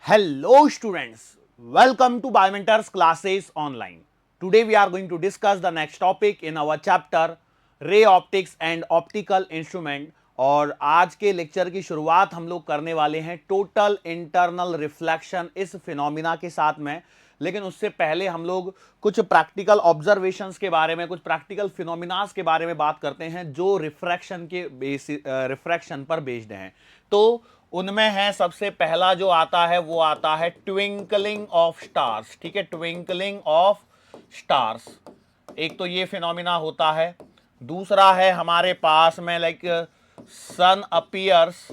Hello students, welcome to Biomentors classes online. Today we are going to discuss the next topic in our chapter ray optics and optical instrument और आज के lecture की शुरुआत हम लोग करने वाले हैं टोटल इंटरनल रिफ्लेक्शन इस फिनोमिना के साथ में। लेकिन उससे पहले हम लोग कुछ प्रैक्टिकल ऑब्जर्वेशंस के बारे में, कुछ प्रैक्टिकल फिनोमिनास के बारे में बात करते हैं जो रिफ्रैक्शन पर बेस्ड हैं। तो उनमें है सबसे पहला जो आता है वो आता है ट्विंकलिंग ऑफ स्टार्स। ठीक है, ट्विंकलिंग ऑफ स्टार्स एक तो ये फिनोमिना होता है। दूसरा है हमारे पास में लाइक सन अपीयर्स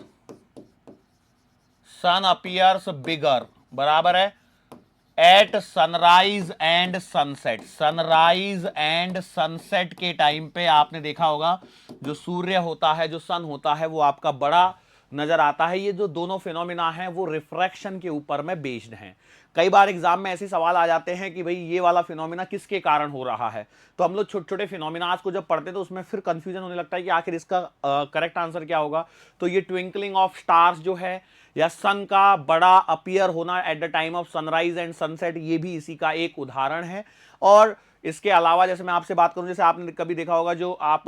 बिगर, बराबर है, at sunrise and sunset. Sunrise and sunset के टाइम पे आपने देखा होगा जो सूर्य होता है, जो सन होता है, वो आपका बड़ा नजर आता है। ये जो दोनों फिनोमिना हैं वो रिफ्रैक्शन के ऊपर में बेस्ड हैं। कई बार एग्जाम में ऐसे सवाल आ जाते हैं कि भाई ये वाला फिनोमिना किसके कारण हो रहा है, तो हम लोग छोटे छोटे फिनोमिनास को जब पढ़ते हैं तो उसमें फिर कंफ्यूजन होने लगता है कि आखिर इसका करेक्ट आंसर क्या होगा। तो ये ट्विंकलिंग ऑफ स्टार्स जो है या सन का बड़ा अपीयर होना at the time of sunrise and sunset, ये भी इसी का एक उदाहरण है। और इसके अलावा जैसे मैं आपसे बात करूं, जैसे आपने कभी देखा होगा जो आप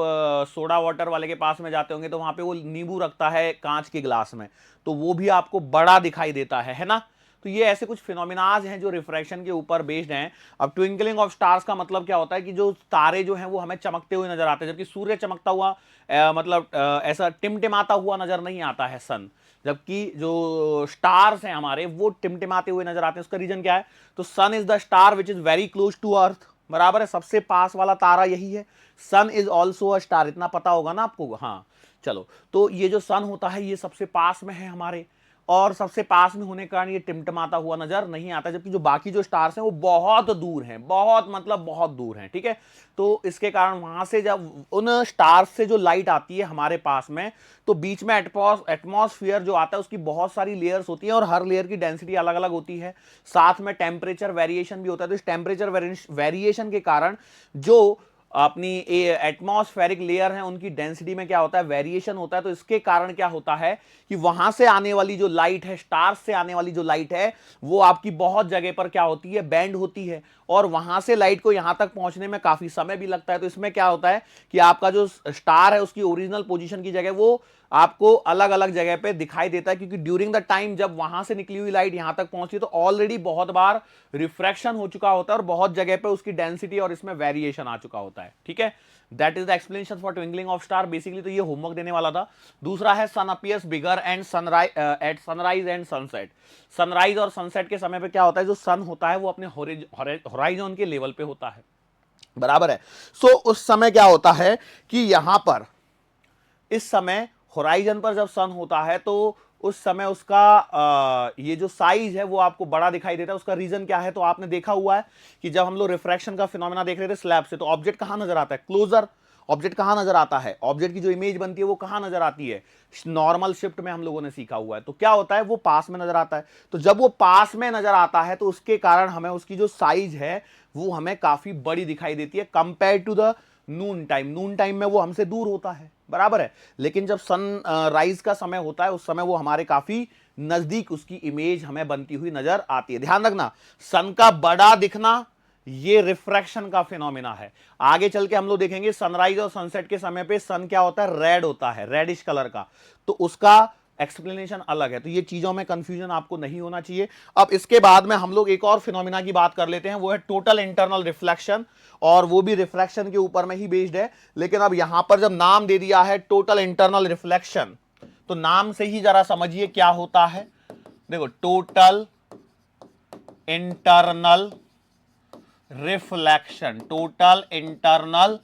सोडा वाटर वाले के पास में जाते होंगे तो वहां पे वो नींबू रखता है कांच के ग्लास में, तो वो भी आपको बड़ा दिखाई देता है ना। तो ये ऐसे कुछ फिनोमिनाज हैं जो रिफ्रैक्शन के ऊपर बेस्ड हैं। अब ट्विंकलिंग ऑफ स्टार्स का मतलब क्या होता है कि जो तारे जो हैं वो हमें चमकते हुए नजर आते हैं, जबकि सूर्य चमकता हुआ ऐसा टिमटिमाता हुआ नजर नहीं आता है सन, जबकि जो स्टार्स हैं हमारे वो टिमटिमाते हुए नजर आते हैं। उसका रीजन क्या है? तो sun is the star which is very close to earth, बराबर है, सबसे पास वाला तारा यही है। Sun is also a star, इतना पता होगा ना आपको। हाँ चलो, तो ये जो सन होता है ये सबसे पास में है हमारे, और सबसे पास में होने के कारण ये टिमटिमाता हुआ नजर नहीं आता, जबकि जो बाकी जो स्टार्स हैं वो बहुत दूर हैं, बहुत मतलब बहुत दूर हैं। ठीक है, तो इसके कारण वहां से जब उन स्टार्स से जो लाइट आती है हमारे पास में, तो बीच में एटमॉस्फेयर जो आता है उसकी बहुत सारी लेयर्स होती हैं और हर लेयर की डेंसिटी अलग अलग होती है। साथ में टेम्परेचर वेरिएशन भी होता है। तो इस टेम्परेचर वेरिएशन के कारण जो अपनी एटमॉस्फेरिक लेयर है उनकी डेंसिटी में क्या होता है, वेरिएशन होता है। तो इसके कारण क्या होता है कि वहां से आने वाली जो लाइट है, स्टार्स से आने वाली जो लाइट है, वो आपकी बहुत जगह पर क्या होती है, बैंड होती है, और वहां से लाइट को यहां तक पहुंचने में काफी समय भी लगता है। तो इसमें क्या होता है कि आपका जो स्टार है उसकी ओरिजिनल पोजीशन की जगह वो आपको अलग अलग जगह पे दिखाई देता है, क्योंकि ड्यूरिंग द टाइम जब वहां से निकली हुई लाइट यहां तक पहुंची तो ऑलरेडी बहुत बार रिफ्रैक्शन हो चुका होता है और बहुत जगह पे उसकी डेंसिटी और इसमें वेरिएशन आ चुका होता है। ठीक है, that is the explanation for twinkling of star. Basically तो ये होमवर्क देने वाला था। दूसरा है sun appears bigger and sunrise at sunrise and sunset. Sunrise और सनसेट के समय पे क्या होता है, जो सन होता है वो अपने होराइजन के लेवल पे होता है, बराबर है। सो उस समय क्या होता है कि यहां पर इस समय होराइजन पर जब सन होता है तो उस समय उसका ये जो साइज है वो आपको बड़ा दिखाई देता है। उसका रीजन क्या है? तो आपने देखा हुआ है कि जब हम लोग रिफ्रैक्शन का फिनोमेना देख रहे थे स्लैब से, तो ऑब्जेक्ट कहां नजर आता है, क्लोजर। ऑब्जेक्ट कहां नजर आता है, ऑब्जेक्ट की जो इमेज बनती है वो कहां नजर आती है, नॉर्मल शिफ्ट में हम लोगों ने सीखा हुआ है। तो क्या होता है, वो पास में नजर आता है। तो जब वो पास में नजर आता है तो उसके कारण हमें उसकी जो साइज है वो हमें काफी बड़ी दिखाई देती है compare to the noon time. Noon time में वो हमसे दूर होता है, बराबर है। लेकिन जब सन राइज का समय होता है उस समय वो हमारे काफी नजदीक उसकी इमेज हमें बनती हुई नजर आती है। ध्यान रखना, सन का बड़ा दिखना ये रिफ्रैक्शन का फिनोमिना है। आगे चल के हम लोग देखेंगे सनराइज और सनसेट के समय पे सन क्या होता है, रेड होता है, रेडिश कलर का, तो उसका एक्सप्लेनेशन अलग है। तो ये चीजों में कंफ्यूजन आपको नहीं होना चाहिए। अब इसके बाद में हम लोग एक और फिनोमिना की बात कर लेते हैं, वो है टोटल इंटरनल रिफ्लेक्शन, और वो भी रिफ्लेक्शन के ऊपर में ही बेस्ड है। लेकिन अब यहां पर जब नाम दे दिया है टोटल इंटरनल रिफ्लेक्शन, तो नाम से ही जरा समझिए क्या होता है। देखो, total internal reflection, total internal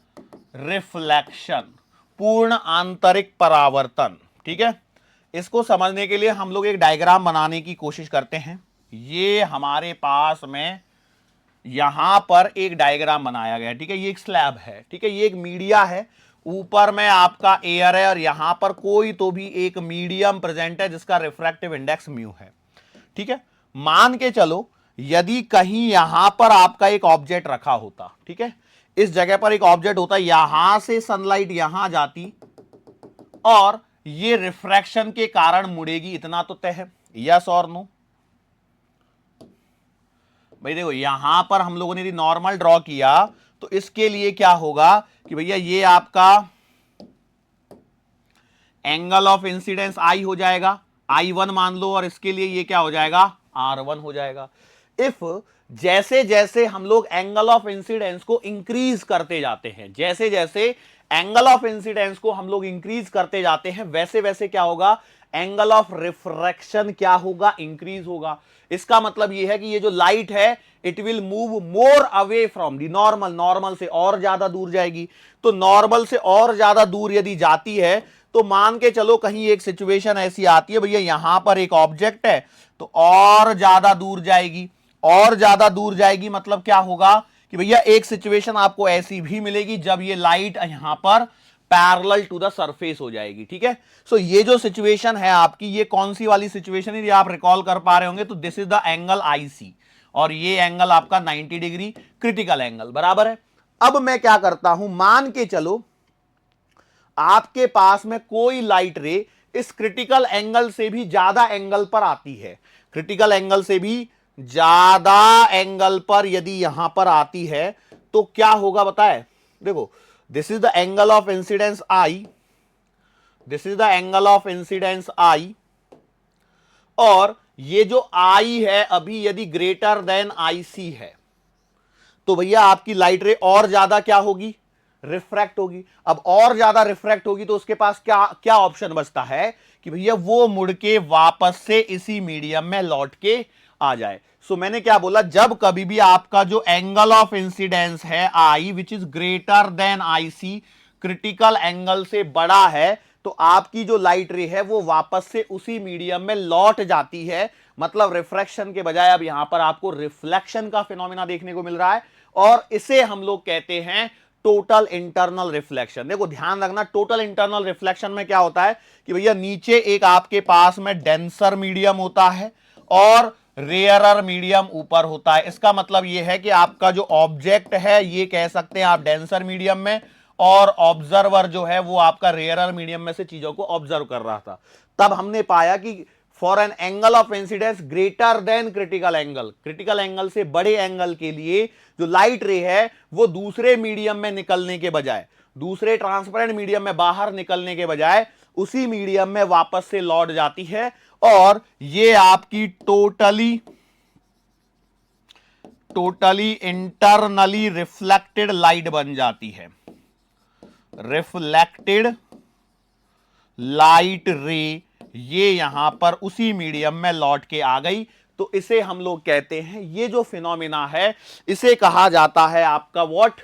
reflection, पूर्ण आंतरिक परावर्तन। ठीक है, इसको समझने के लिए हम लोग एक डायग्राम बनाने की कोशिश करते हैं। ये हमारे पास में यहां पर एक डायग्राम बनाया गया है। ठीक है, ये एक स्लैब है, ठीक है, ये एक मीडिया है, ऊपर में आपका एयर है और यहां पर कोई तो भी एक मीडियम प्रेजेंट है जिसका रिफ्रैक्टिव इंडेक्स म्यू है। ठीक है, मान के चलो यदि कहीं यहां पर आपका एक ऑब्जेक्ट रखा होता, ठीक है, इस जगह पर एक ऑब्जेक्ट होता, यहां से सनलाइट यहां जाती और ये रिफ्रैक्शन के कारण मुड़ेगी, इतना तो तय है, यस और नो। भाई देखो यहां पर हम लोगों ने यदि नॉर्मल ड्रॉ किया तो इसके लिए क्या होगा कि भैया ये आपका एंगल ऑफ इंसिडेंस आई हो जाएगा, I1 मान लो, और इसके लिए ये क्या हो जाएगा, R1 हो जाएगा। इफ जैसे जैसे हम लोग एंगल ऑफ इंसिडेंस को इंक्रीज करते जाते हैं, जैसे जैसे एंगल ऑफ इंसिडेंस को हम लोग इंक्रीज करते जाते हैं, वैसे वैसे क्या होगा, एंगल ऑफ रिफ्रैक्शन क्या होगा, इंक्रीज होगा। इसका मतलब यह है कि ये जो लाइट है it will move more away from the normal, normal से और ज्यादा दूर जाएगी। तो नॉर्मल से और ज्यादा दूर यदि जाती है तो मान के चलो कहीं एक सिचुएशन ऐसी आती है भैया यहां पर एक ऑब्जेक्ट है तो और ज्यादा दूर जाएगी, और ज्यादा दूर जाएगी मतलब क्या होगा कि भैया एक सिचुएशन आपको ऐसी भी मिलेगी जब ये लाइट यहां पर पैरेलल टू द सरफेस हो जाएगी। ठीक है, सो ये जो सिचुएशन है आपकी, ये कौन सी वाली सिचुएशन है, ये आप रिकॉल कर पा रहे होंगे, तो this is the angle IC, और ये एंगल आपका 90 डिग्री क्रिटिकल एंगल, बराबर है। अब मैं क्या करता हूं, मान के चलो आपके पास में कोई लाइट रे इस क्रिटिकल एंगल से भी ज्यादा एंगल पर आती है, क्रिटिकल एंगल से भी ज्यादा एंगल पर यदि यहां पर आती है तो क्या होगा बताए। देखो this is the angle of incidence i, this is the angle of incidence i, और ये जो आई है अभी यदि ग्रेटर देन आईसी है तो भैया आपकी लाइट रे और ज्यादा क्या होगी, रिफ्रैक्ट होगी। अब और ज्यादा रिफ्रैक्ट होगी तो उसके पास क्या क्या ऑप्शन बचता है कि भैया वो मुड़ के वापस से इसी मीडियम में लौट के आ जाए। सो मैंने क्या बोला, जब कभी भी आपका जो एंगल ऑफ इंसिडेंस है i which is greater than i c, critical angle से बड़ा है, तो आपकी जो लाइट रे है वो वापस से उसी मीडियम में लौट जाती है। मतलब रिफ्रैक्शन के बजाय अब यहां पर आपको रिफ्लेक्शन का फिनोमिना देखने को मिल रहा है, और इसे हम लोग कहते हैं टोटल इंटरनल रिफ्लेक्शन। देखो ध्यान रखना, टोटल इंटरनल रिफ्लेक्शन में क्या होता है कि भैया नीचे एक आपके पास में डेंसर मीडियम होता है और रेयरर मीडियम ऊपर होता है। इसका मतलब यह है कि आपका जो ऑब्जेक्ट है ये कह सकते हैं आप डेंसर मीडियम में, और ऑब्जर्वर जो है वो आपका रेयरर मीडियम में से चीजों को ऑब्जर्व कर रहा था। तब हमने पाया कि for an angle of incidence greater than critical angle, critical angle से बड़े एंगल के लिए जो लाइट रे है वो दूसरे मीडियम में निकलने के बजाय, दूसरे ट्रांसपेरेंट मीडियम में बाहर निकलने के बजाय उसी मीडियम में वापस से लौट जाती है, और ये आपकी टोटली इंटरनली रिफ्लेक्टेड लाइट बन जाती है। रिफ्लेक्टेड लाइट रे ये यहां पर उसी मीडियम में लौट के आ गई, तो इसे हम लोग कहते हैं, ये जो फिनोमिना है इसे कहा जाता है आपका व्हाट,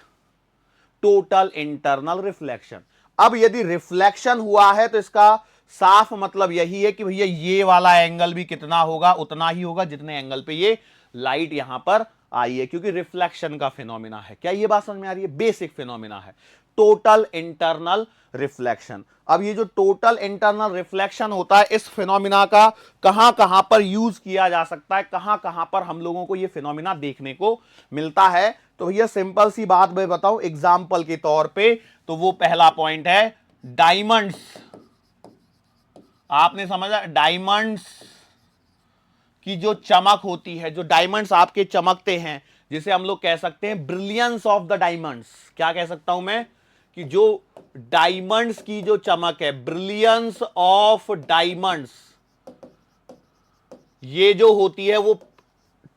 टोटल इंटरनल रिफ्लेक्शन। अब यदि रिफ्लेक्शन हुआ है तो इसका साफ मतलब यही है कि भैया ये वाला एंगल भी कितना होगा, उतना ही होगा जितने एंगल पे ये लाइट यहां पर आई है, क्योंकि रिफ्लेक्शन का फिनोमिना है। क्या ये बात समझ में आ रही है, बेसिक फिनोमिना है टोटल इंटरनल रिफ्लेक्शन। अब ये जो टोटल इंटरनल रिफ्लेक्शन होता है, इस फिनोमिना का कहां कहां पर यूज किया जा सकता है, कहां कहां पर हम लोगों को ये फिनोमिना देखने को मिलता है, तो भैया सिंपल सी बात मैं बताऊं एग्जांपल के तौर पे, तो वो पहला पॉइंट है डायमंड्स। आपने समझा, डायमंड्स की जो चमक होती है, जो डायमंड्स आपके चमकते हैं, जिसे हम लोग कह सकते हैं ब्रिलियंस ऑफ द डायमंड्स। क्या कह सकता हूं मैं कि जो डायमंड्स की जो चमक है, ब्रिलियंस ऑफ डायमंड्स, ये जो होती है वो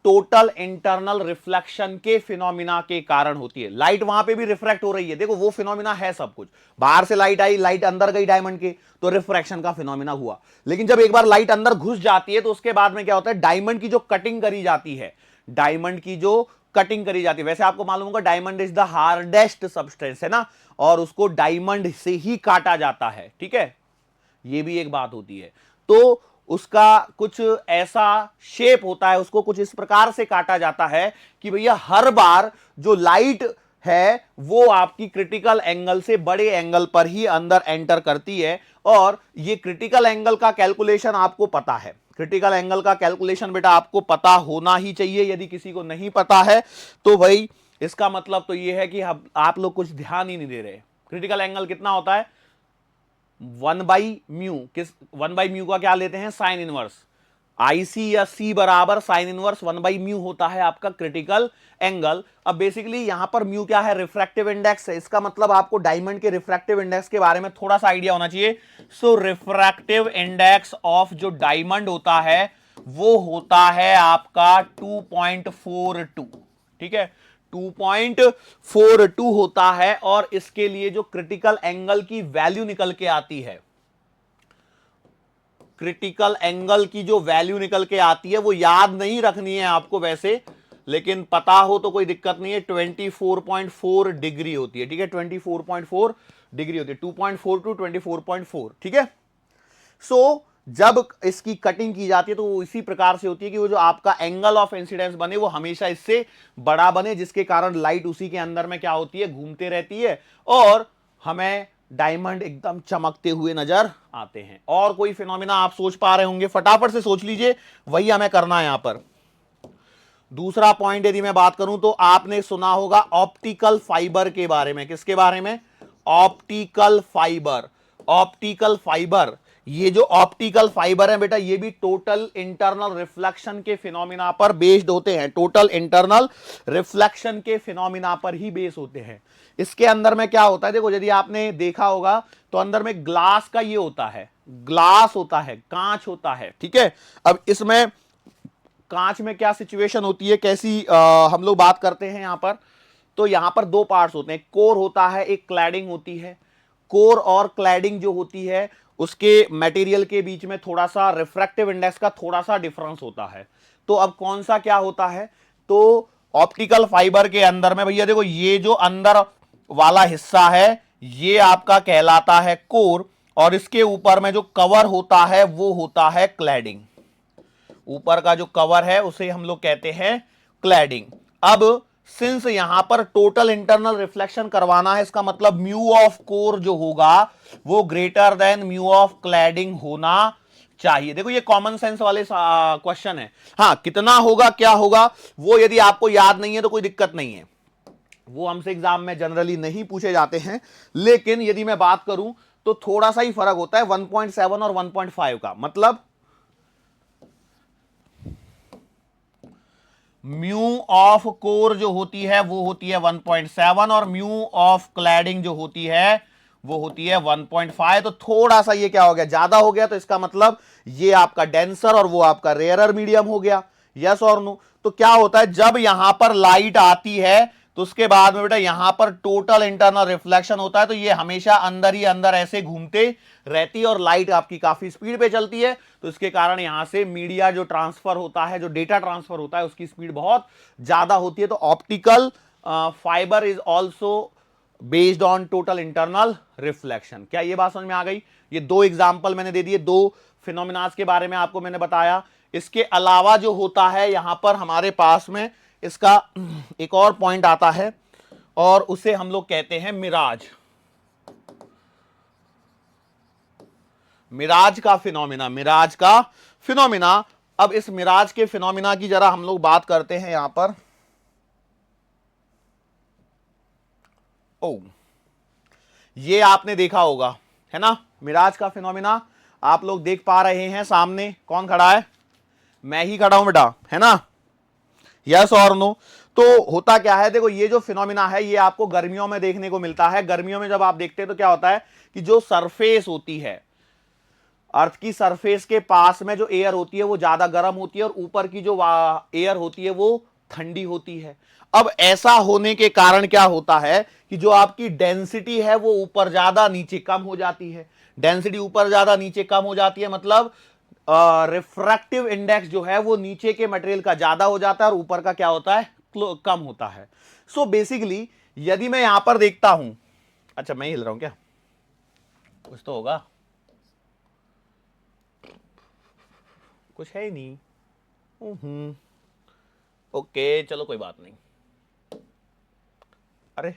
टोटल इंटरनल रिफ्लेक्शन के फिनोमिना के कारण होती है। लाइट वहां पे भी रिफ्रैक्ट हो रही है, देखो वो फिनोमिना है सब कुछ, बाहर से लाइट आई, लाइट अंदर गई डायमंड के, तो रिफ्रैक्शन का फिनोमिना हुआ। लेकिन जब एक बार लाइट अंदर घुस जाती है तो उसके बाद में क्या होता है, डायमंड की जो कटिंग करी जाती है, डायमंड की जो कटिंग करी जाती है, वैसे आपको मालूम होगा diamond is the hardest substance है ना, और उसको डायमंड से ही काटा जाता है, ठीक है, ये भी एक बात होती है। तो उसका कुछ ऐसा शेप होता है, उसको कुछ इस प्रकार से काटा जाता है कि भैया हर बार जो लाइट है वो आपकी क्रिटिकल एंगल से बड़े एंगल पर ही अंदर एंटर करती है। और ये क्रिटिकल एंगल का कैलकुलेशन आपको पता है, क्रिटिकल एंगल का कैलकुलेशन बेटा आपको पता होना ही चाहिए। यदि किसी को नहीं पता है तो भाई इसका मतलब तो ये है कि आप लोग कुछ ध्यान ही नहीं दे रहे। क्रिटिकल एंगल कितना होता है, 1/μ। किस 1/μ का क्या लेते हैं, साइन इनवर्स। IC या C बराबर साइन इनवर्स 1/μ होता है आपका क्रिटिकल एंगल। अब बेसिकली यहां पर म्यू क्या है, रिफ्रैक्टिव इंडेक्स है। इसका मतलब आपको डायमंड के रिफ्रैक्टिव इंडेक्स के बारे में थोड़ा सा आइडिया होना चाहिए। सो रिफ्रैक्टिव इंडेक्स ऑफ जो डायमंड होता है वो होता है आपका 2.42, ठीक है, 2.42 होता है। और इसके लिए जो क्रिटिकल एंगल की वैल्यू निकल के आती है, क्रिटिकल एंगल की जो वैल्यू निकल के आती है वो याद नहीं रखनी है आपको वैसे, लेकिन पता हो तो कोई दिक्कत नहीं है। 24.4 डिग्री होती है, ठीक है, 24.4 डिग्री होती है, 2.4 टू 24.4, ठीक है। सो जब इसकी कटिंग की जाती है तो वो इसी प्रकार से होती है कि वो जो आपका एंगल ऑफ इंसिडेंस बने वो हमेशा इससे बड़ा बने, जिसके कारण लाइट उसी के अंदर में क्या होती है, घूमते रहती है और हमें डायमंड एकदम चमकते हुए नजर आते हैं। और कोई फिनोमिना आप सोच पा रहे होंगे, फटाफट से सोच लीजिए, वही हमें करना है यहां पर। दूसरा पॉइंट यदि मैं बात करूं तो आपने सुना होगा ऑप्टिकल फाइबर के बारे में। किसके बारे में? Optical fibre. ऑप्टिकल फाइबर, ये जो ऑप्टिकल फाइबर है बेटा, ये भी टोटल इंटरनल रिफ्लेक्शन के फिनोमिना पर बेस्ड होते हैं। टोटल इंटरनल रिफ्लेक्शन के फिनोमिना पर ही बेस होते हैं। इसके अंदर में क्या होता है, देखो यदि आपने देखा होगा तो अंदर में ग्लास का ये होता है, ग्लास होता है, कांच होता है, ठीक है। अब इसमें कांच में क्या सिचुएशन होती है, कैसी हम लोग बात करते हैं यहां पर, तो यहां पर दो पार्ट्स होते हैं, कोर होता है, एक क्लैडिंग होती है। कोर और क्लैडिंग जो होती है उसके मटेरियल के बीच में थोड़ा सा रिफ्रैक्टिव इंडेक्स का थोड़ा सा डिफरेंस होता है। तो अब कौन सा क्या होता है, तो ऑप्टिकल फाइबर के अंदर में भैया देखो, ये जो अंदर वाला हिस्सा है ये आपका कहलाता है कोर, और इसके ऊपर में जो कवर होता है वो होता है क्लैडिंग। ऊपर का जो कवर है उसे हम लोग कहते हैं क्लैडिंग। अब सिंस यहां पर टोटल इंटरनल रिफ्लेक्शन करवाना है, इसका मतलब म्यू ऑफ कोर जो होगा वो greater than mu of cladding होना चाहिए। देखो ये कॉमन सेंस वाले क्वेश्चन है। हाँ, कितना होगा क्या होगा वो यदि आपको याद नहीं है तो कोई दिक्कत नहीं है, वो हमसे एग्जाम में जनरली नहीं पूछे जाते हैं। लेकिन यदि मैं बात करूं तो थोड़ा सा ही फर्क होता है 1.7 और 1.5 का। मतलब म्यू ऑफ कोर जो होती है वो होती है 1.7 और म्यू ऑफ क्लैडिंग जो होती है वो होती है 1.5। तो थोड़ा सा ये क्या हो गया, ज्यादा हो गया, तो इसका मतलब ये आपका डेंसर और वो आपका रेयरर मीडियम हो गया। यस और नो? तो क्या होता है, जब यहां पर लाइट आती है तो उसके बाद में बेटा यहां पर टोटल इंटरनल रिफ्लेक्शन होता है, तो ये हमेशा अंदर ही अंदर ऐसे घूमते रहती है और लाइट आपकी काफी स्पीड पे चलती है। तो इसके कारण यहां से मीडिया जो ट्रांसफर होता है, जो डेटा ट्रांसफर होता है, उसकी स्पीड बहुत ज्यादा होती है। तो optical fibre is also based on total internal reflection. क्या ये बात समझ में आ गई? ये दो एग्जाम्पल मैंने दे दिए, दो फिनोमिनास के बारे में आपको मैंने बताया। इसके अलावा जो होता है यहां पर हमारे पास में इसका एक और पॉइंट आता है और उसे हम लोग कहते हैं मिराज। मिराज का फिनोमिना, मिराज का फिनोमिना। अब इस मिराज के फिनोमिना की जरा हम लोग बात करते हैं यहां पर। ओ, ये आपने देखा होगा, है ना, मिराज का फिनोमिना आप लोग देख पा रहे हैं सामने। कौन खड़ा है? मैं ही खड़ा हूं बेटा, है ना? यस और नो? तो होता क्या है, देखो ये जो फिनोमिना है ये आपको गर्मियों में देखने को मिलता है। गर्मियों में जब आप देखते हैं तो क्या होता है कि जो सरफेस होती है, अर्थ की सरफेस के पास में जो एयर होती है वो ज्यादा गर्म होती है और ऊपर की जो एयर होती है वो ठंडी होती है। अब ऐसा होने के कारण क्या होता है कि जो आपकी डेंसिटी है वो ऊपर ज्यादा नीचे कम हो जाती है। डेंसिटी ऊपर ज्यादा नीचे कम हो जाती है, मतलब रिफ्रैक्टिव इंडेक्स जो है वो नीचे के मटेरियल का ज्यादा हो जाता है और ऊपर का क्या होता है, कम होता है। सो बेसिकली यदि मैं यहां पर देखता हूं, अच्छा मैं हिल रहा हूं क्या, कुछ तो होगा, कुछ है ही नहीं। ओके चलो कोई बात नहीं। अरे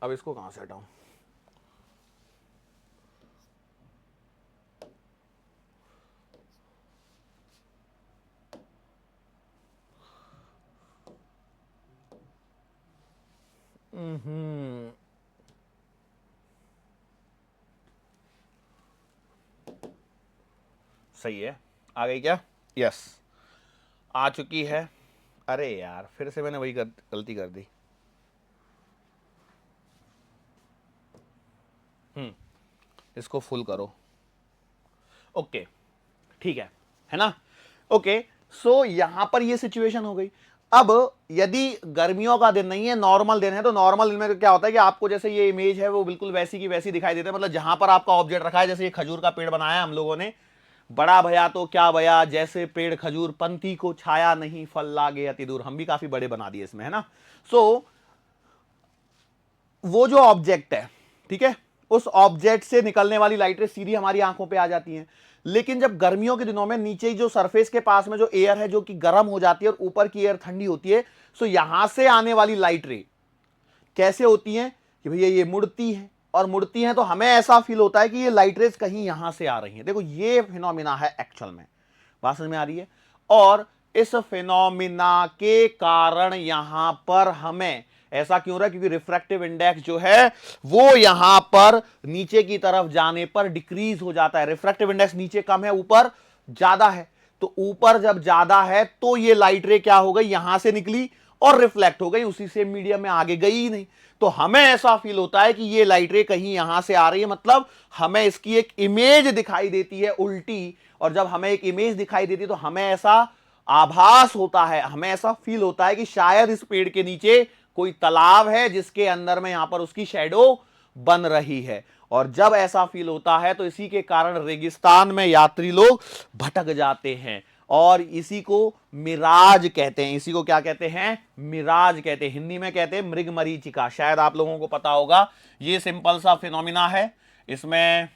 अब इसको कहां से हटाऊं? सही है, आ गई क्या? यस, आ चुकी है। अरे यार फिर से मैंने वही गलती कर दी। इसको फुल करो। ओके, ठीक है ना? ओके, सो यहां पर ये सिचुएशन हो गई। अब यदि गर्मियों का दिन नहीं है, नॉर्मल दिन है, तो नॉर्मल दिन में क्या होता है कि आपको जैसे ये इमेज है वो बिल्कुल वैसी की वैसी दिखाई देता है। मतलब जहां पर आपका ऑब्जेक्ट रखा है, जैसे ये खजूर का पेड़ बनाया है हम लोगों ने, बड़ा भया तो क्या भया, जैसे पेड़ खजूर पंथी को छाया नहीं, फल लागे अति दूर। हम भी काफी बड़े बना दिए इसमें, है ना? सो वो जो ऑब्जेक्ट है, ठीक है, उस ऑब्जेक्ट से निकलने वाली लाइटें सीधी हमारी आंखों पे आ जाती हैं। लेकिन जब गर्मियों के दिनों में नीचे जो सरफेस के पास में जो एयर है जो कि गर्म हो जाती है और ऊपर की एयर ठंडी होती है, सो यहां से आने वाली लाइट रे कैसे होती हैं कि भैया ये मुड़ती है, और मुड़ती हैं तो हमें ऐसा फील होता है कि ये लाइट रेज कहीं यहां से आ रही हैं। देखो ये फिनोमिना है एक्चुअल में, बात समझ में आ रही है? और इस फिनोमिना के कारण यहां पर हमें ऐसा क्यों रहा है? क्योंकि रिफ्रैक्टिव इंडेक्स जो है वो यहां पर नीचे की तरफ जाने पर डिक्रीज हो जाता है। रिफ्रैक्टिव इंडेक्स नीचे कम है, ऊपर ज्यादा है। तो ऊपर जब ज्यादा है तो ये लाइट रे क्या हो गई, यहां से निकली और रिफ्लेक्ट हो गई, उसी से मीडियम में आगे गई ही नहीं। तो हमें ऐसा फील होता है कि ये लाइट रे कहीं यहां से आ रही है, मतलब हमें इसकी एक इमेज दिखाई देती है उल्टी। और जब हमें एक इमेज दिखाई देती है तो हमें ऐसा आभास होता है, हमें ऐसा फील होता है कि शायद इस पेड़ के नीचे कोई तालाब है जिसके अंदर में यहां पर उसकी शैडो बन रही है। और जब ऐसा फील होता है तो इसी के कारण रेगिस्तान में यात्री लोग भटक जाते हैं, और इसी को मिराज कहते हैं। इसी को क्या कहते हैं? मिराज कहते हैं। हिंदी में कहते हैं मृगमरीचिका, शायद आप लोगों को पता होगा। ये सिंपल सा फिनोमिना है। इसमें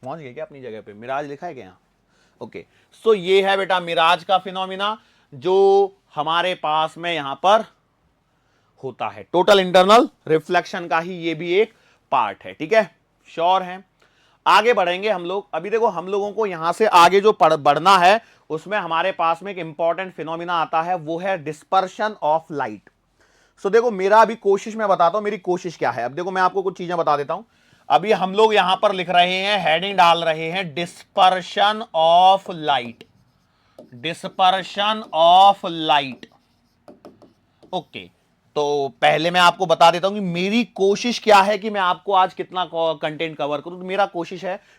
पहुंच गए क्या अपनी जगह पे? मिराज लिखा है क्या यहां? ओके, सो ये है बेटा मिराज का फिनोमिना जो हमारे पास में यहां पर होता है। टोटल इंटरनल रिफ्लेक्शन का ही ये भी एक पार्ट है, ठीक है? श्योर है? आगे बढ़ेंगे हम लोग। अभी देखो हम लोगों को यहां से आगे जो बढ़ना है उसमें हमारे पास में एक इंपॉर्टेंट फिनोमिना आता है, वो है डिस्पर्शन ऑफ लाइट। सो देखो मेरा अभी कोशिश मैं बताता हूं, मेरी कोशिश क्या है। अब देखो मैं आपको कुछ चीजें बता देता हूं। अभी हम लोग यहां पर लिख रहे हैं, हेडिंग डाल रहे हैं, dispersion of light. Dispersion of light, okay. तो पहले मैं आपको बता देता हूं कि मेरी कोशिश क्या है कि मैं आपको आज कितना कंटेंट कवर करूं। तो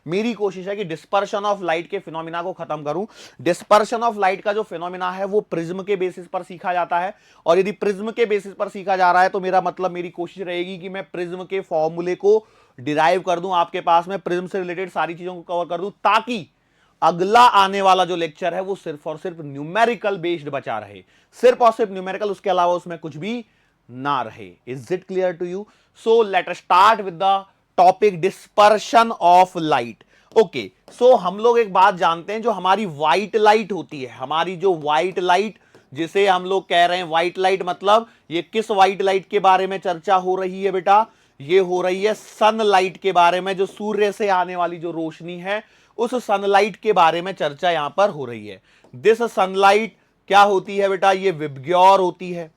मेरी कोशिश है कि डिस्पर्शन ऑफ लाइट के फिनोमिना को खत्म करूं। डिस्पर्शन ऑफ लाइट का जो फिनोमिना है वो प्रिज्म के बेसिस पर सीखा जाता है, और यदि प्रिज्म के बेसिस पर सीखा जा रहा है तो मेरा मतलब, मेरी कोशिश रहेगी कि मैं प्रिज्म के फॉर्मूले को डिराइव कर दूं, आपके पास में प्रिज्म से रिलेटेड सारी चीजों को कवर कर दूं, ताकि अगला आने वाला जो लेक्चर है वो सिर्फ और सिर्फ न्यूमेरिकल बेस्ड बचा रहे, सिर्फ और सिर्फ न्यूमेरिकल, उसके अलावा उसमें कुछ भी ना रहे। Is it clear to you? So let us start with the topic dispersion of light. Okay, so हम लोग एक बात जानते हैं, जो हमारी व्हाइट लाइट होती है, हमारी जो व्हाइट लाइट जिसे हम लोग कह रहे हैं व्हाइट लाइट, मतलब ये किस व्हाइट लाइट के बारे में चर्चा हो रही है बेटा? ये हो रही है सनलाइट के बारे में, जो सूर्य से आने वाली जो रोशनी है उस सनलाइट के बारे में चर्चा यहां पर हो रही है। दिस सनलाइट क्या होती है बेटा? ये विबग्योर होती है,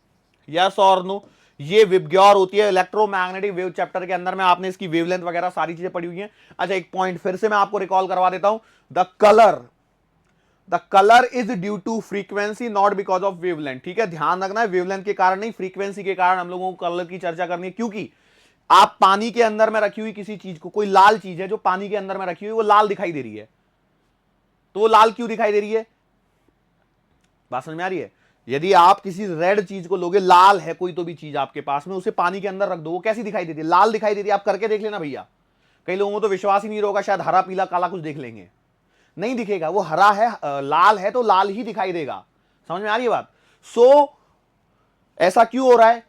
यस और नो? ये विबग्योर होती है। इलेक्ट्रोमैग्नेटिक वेव चैप्टर के अंदर में आपने इसकी वेवलेंथ वगैरह सारी चीजें पढ़ी हुई हैं। अच्छा, एक पॉइंट फिर से मैं आपको रिकॉल करवा देता हूं। The colour is due to frequency, not because of wavelength. ठीक है, ध्यान रखना है, वेवलेंथ के कारण नहीं, फ्रीक्वेंसी के कारण हम लोगों को कलर की चर्चा करनी है। क्योंकि आप पानी के अंदर में रखी हुई किसी चीज को, कोई लाल चीज है जो पानी के अंदर में रखी हुई, वो लाल दिखाई दे रही है, तो वो लाल क्यों दिखाई दे रही है? बात समझ में आ रही है? यदि आप किसी रेड चीज को लोगे, लाल है कोई तो भी चीज आपके पास में, उसे पानी के अंदर रख दो, वो कैसी दिखाई देती है? लाल दिखाई देती है। आप करके देख लेना भैया, कई लोगों को तो विश्वास ही नहीं होगा, शायद हरा पीला काला कुछ देख लेंगे, नहीं दिखेगा, वो हरा है, लाल है तो लाल ही दिखाई देगा। समझ में आ रही है बात? सो ऐसा क्यों हो रहा है?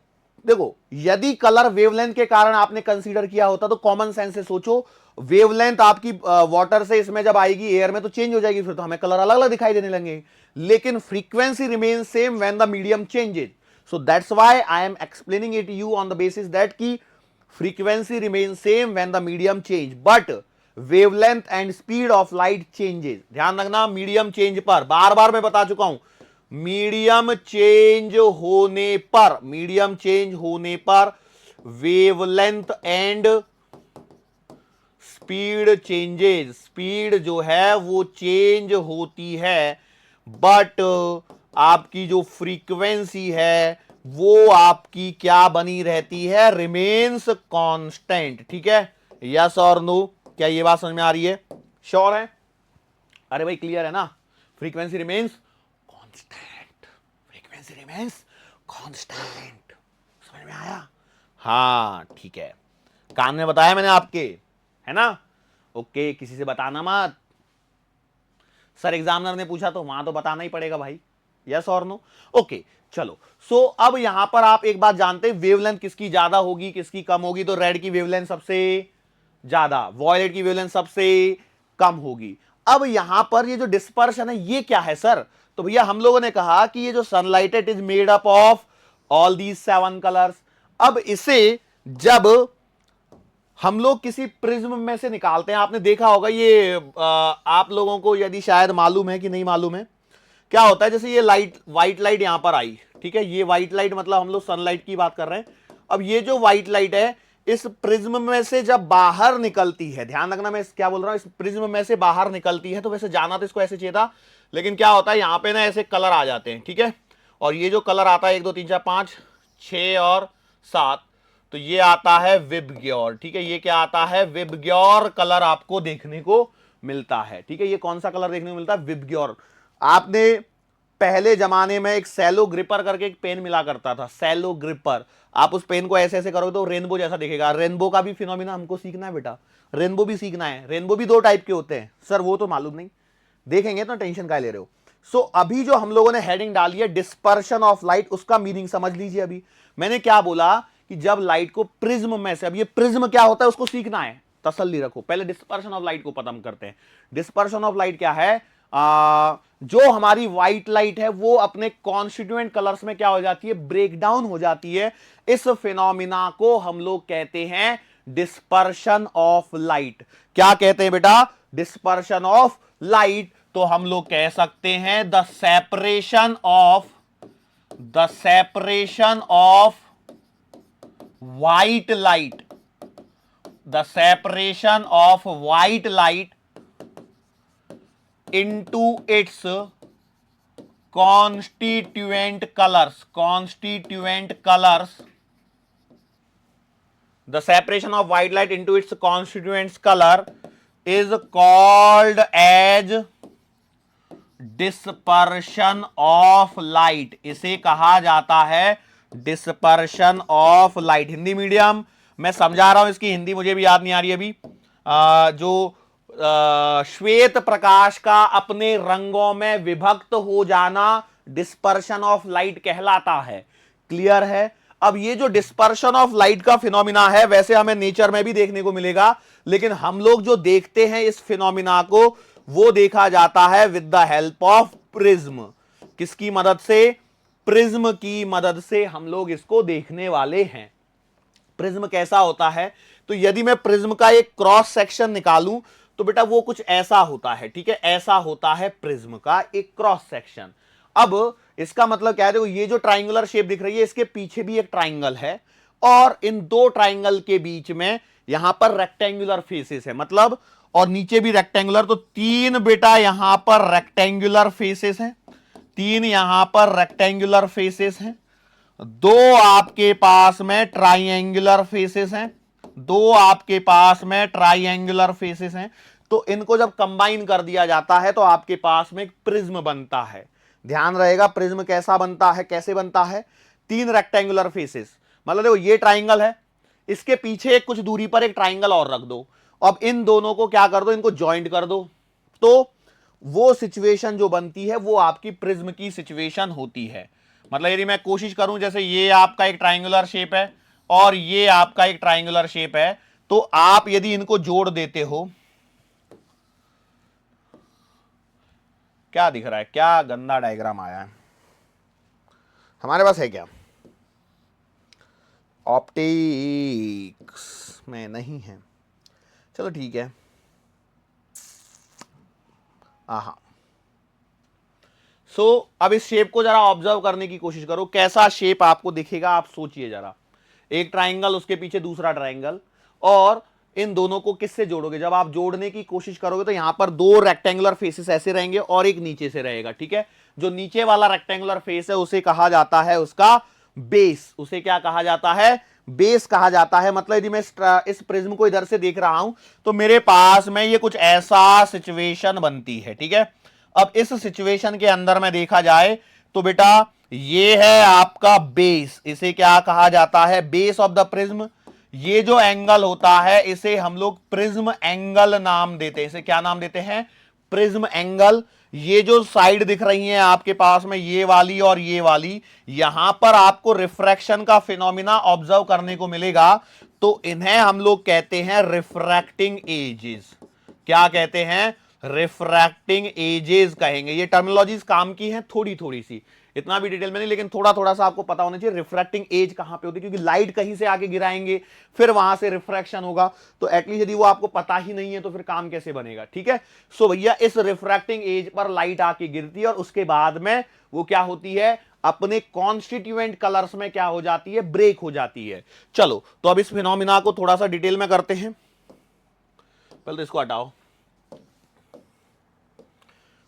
देखो, यदि कलर वेवलेंथ के कारण आपने कंसीडर किया होता तो कॉमन सेंस से सोचो, वेवलेंथ आपकी वाटर से इसमें जब आएगी एयर में तो चेंज हो जाएगी, फिर तो हमें कलर अलग अलग दिखाई देने लगेंगे। लेकिन frequency remain same when the medium changes. So that's why I am explaining it you on the basis that की frequency remain same when the medium change, but wavelength and speed of light changes. ध्यान रखना, medium change पर, बार बार मैं बता चुका हूं, medium change होने पर wavelength and speed changes, speed जो है वो चेंज होती है, बट आपकी जो फ्रीक्वेंसी है वो आपकी क्या बनी रहती है, रिमेन्स कांस्टेंट। ठीक है, यस और नो, क्या ये बात समझ में आ रही है? श्योर है? अरे भाई क्लियर है ना? Frequency remains constant, frequency remains constant, समझ में आया? हाँ ठीक है, कान में बताया मैंने आपके, है ना? ओके, किसी से बताना मत, सर एग्जामिनर ने पूछा तो वहां तो बताना ही पड़ेगा भाई, यस और नो। ओके चलो, सो अब यहां पर आप एक बात जानते हैं, वेवलेंथ किसकी ज्यादा होगी किसकी कम होगी? तो रेड की वेवलेंथ सबसे ज्यादा, वॉयलेट की वेवलेंथ सबसे कम होगी। अब यहां पर ये जो डिस्पर्शन है ये क्या है सर? तो भैया हम लोगों ने कहा कि ये जो sunlight it is made up of all these 7 colours. अब इसे जब हम लोग किसी प्रिज्म में से निकालते हैं, आपने देखा होगा ये, आप लोगों को यदि शायद मालूम है कि नहीं मालूम है, क्या होता है जैसे ये लाइट, व्हाइट लाइट यहां पर आई, ठीक है, ये व्हाइट लाइट मतलब हम लोग सनलाइट की बात कर रहे हैं। अब ये जो व्हाइट लाइट है इस प्रिज्म में से जब बाहर निकलती है, ध्यान रखना मैं क्या बोल रहा हूं, इस प्रिज्म में से बाहर निकलती है, तो वैसे जाना तो इसको ऐसे चाहिए था, लेकिन क्या होता है यहां पे ना ऐसे कलर आ जाते हैं, ठीक है, और ये जो कलर आता है 1 2 3 4 5 6 और 7, तो ये आता है विबग्योर। ठीक है, ये क्या आता है, विबग्योर कलर आपको देखने को मिलता है। ठीक है, ये कौन सा कलर देखने को मिलता है, विबग्योर। आपने पहले जमाने में एक सेलो ग्रिपर करके एक पेन मिला करता था, सेलो ग्रिपर, आप उस पेन को ऐसे ऐसे करोगे तो रेनबो जैसा दिखेगा। रेनबो का भी फिनोमिना हमको सीखना है बेटा, रेनबो भी सीखना है। रेनबो भी 2 टाइप के होते हैं सर, वो तो मालूम नहीं, देखेंगे तो टेंशन क्या ले रहे हो। सो अभी जो हम लोगों ने हेडिंग डाली है डिस्पर्शन ऑफ लाइट, उसका मीनिंग समझ लीजिए। अभी मैंने क्या बोला कि जब लाइट को प्रिज्म में से, अब ये प्रिज्म क्या होता है उसको सीखना है, तसल्ली रखो, पहले डिस्पर्शन ऑफ लाइट को खत्म करते हैं। डिस्पर्शन ऑफ लाइट क्या है, जो हमारी व्हाइट लाइट है वो अपने कॉन्स्टिट्यूएंट कलर्स में क्या हो जाती है, ब्रेक डाउन हो जाती है। इस फिनोमिना को हम लोग कहते हैं डिस्पर्शन ऑफ लाइट। क्या कहते हैं बेटा, डिस्पर्शन ऑफ लाइट। तो हम लोग कह सकते हैं the separation of white light, the separation of white light into its constituent colors, the separation of white light into its constituent color is called as dispersion of light। इसे कहा जाता है dispersion of light. Hindi medium मैं समझा रहा हूं, इसकी हिंदी मुझे भी याद नहीं आ रही अभी। जो श्वेत प्रकाश का अपने रंगों में विभक्त हो जाना डिस्पर्शन ऑफ लाइट कहलाता है। क्लियर है? अब ये जो डिस्पर्शन ऑफ लाइट का फिनोमिना है वैसे हमें नेचर में भी देखने को मिलेगा, लेकिन हम लोग जो देखते हैं इस फिनोमिना को वो देखा जाता है with the help of prism. किसकी मदद से? प्रिज्म की मदद से हम लोग इसको देखने वाले हैं। प्रिज्म कैसा होता है, तो यदि मैं प्रिज्म का एक क्रॉस सेक्शन निकालूं तो बेटा वो कुछ ऐसा होता है। ठीक है, ऐसा होता है प्रिज्म का एक क्रॉस सेक्शन। अब इसका मतलब क्या है, देखो ये जो ट्राइंगुलर शेप दिख रही है इसके पीछे भी एक ट्राइंगल है, और इन 2 ट्राइंगल के बीच में यहां पर रेक्टेंगुलर फेसेस है, मतलब, और नीचे भी रेक्टेंगुलर, तो 3 बेटा यहां पर रेक्टेंगुलर फेसेस हैं, 3 यहां पर रेक्टेंगुलर फेसेस हैं, 2 आपके पास में ट्राइएंगुलर फेसेस हैं, 2 आपके पास में ट्राइएंगुलर फेसेस हैं। तो इनको जब कंबाइन कर दिया जाता है तो आपके पास में एक प्रिज्म बनता है। ध्यान रहेगा प्रिज्म कैसा बनता है, कैसे बनता है, 3 रेक्टेंगुलर फेसेस, मतलब देखो ये ट्राइंगल है, इसके पीछे कुछ दूरी पर एक ट्राइंगल और रख दो, अब इन दोनों को क्या कर दो, इनको ज्वाइंट कर दो, तो वो सिचुएशन जो बनती है वो आपकी प्रिज्म की सिचुएशन होती है। मतलब यदि मैं कोशिश करूं, जैसे ये आपका एक ट्राइंगुलर शेप है और ये आपका एक ट्राइंगुलर शेप है, तो आप यदि इनको जोड़ देते हो, क्या दिख रहा है, क्या गंदा डायग्राम आया है हमारे पास, है क्या? ऑप्टिक्स में नहीं है, चलो ठीक है। हाँ, सो अब इस शेप को जरा ऑब्जर्व करने की कोशिश करो, कैसा शेप आपको दिखेगा, आप सोचिए जरा। एक ट्राइंगल, उसके पीछे दूसरा ट्राइंगल, और इन दोनों को किससे जोड़ोगे? जब आप जोड़ने की कोशिश करोगे तो यहां पर दो रेक्टेंगुलर फेसेस ऐसे रहेंगे और एक नीचे से रहेगा, ठीक है। जो नीचे वाला रेक्टेंगुलर फेस है उसे कहा जाता है उसका बेस। उसे क्या कहा जाता है? बेस कहा जाता है। मतलब यदि मैं इस प्रिज्म को इधर से देख रहा हूं तो मेरे पास में ये कुछ ऐसा सिचुएशन बनती है, ठीक है। अब इस सिचुएशन के अंदर में देखा जाए तो बेटा ये है आपका बेस। इसे क्या कहा जाता है? Base of the prism. ये जो एंगल होता है इसे हम लोग प्रिज्म एंगल नाम देते हैं। इसे क्या नाम देते हैं? Prism angle. ये जो साइड दिख रही है आपके पास में, ये वाली और ये वाली, यहां पर आपको रिफ्रैक्शन का फिनोमिना ऑब्जर्व करने को मिलेगा। तो इन्हें हम लोग कहते हैं रिफ्रैक्टिंग एजेस। क्या कहते हैं? रिफ्रैक्टिंग एजेस कहेंगे। ये टर्मिनोलॉजीज काम की हैं थोड़ी थोड़ी सी, इतना भी डिटेल में नहीं, लेकिन थोड़ा थोड़ा सा आपको पता होना चाहिए रिफ्रैक्टिंग एज कहां पे होती है, क्योंकि लाइट कहीं से आके गिराएंगे फिर वहां से रिफ्रैक्शन होगा। तो एटलीस्ट यदि वो आपको पता ही नहीं है तो फिर काम कैसे बनेगा, ठीक है। सो भैया इस रिफ्रैक्टिंग एज पर लाइट आके गिरती है और उसके बाद में वो क्या होती है? अपने कॉन्स्टिट्यूएंट कलर्स में क्या हो जाती है? ब्रेक हो जाती है। चलो तो अब इस फिनोमिना को थोड़ा सा डिटेल में करते हैं। पहले तो इसको हटाओ।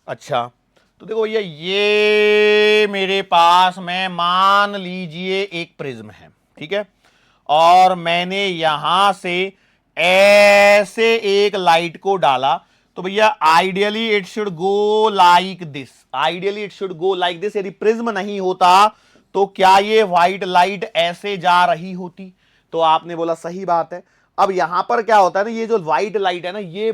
अच्छा तो देखो भैया ये मेरे पास में मान लीजिए एक प्रिज्म है, ठीक है, और मैंने यहां से ऐसे एक लाइट को डाला। तो भैया ideally it should go like this. Ideally it should go like this. यदि प्रिज्म नहीं होता तो क्या ये व्हाइट लाइट ऐसे जा रही होती? तो आपने बोला सही बात है। अब यहां पर क्या होता है ना, ये जो व्हाइट लाइट है ना ये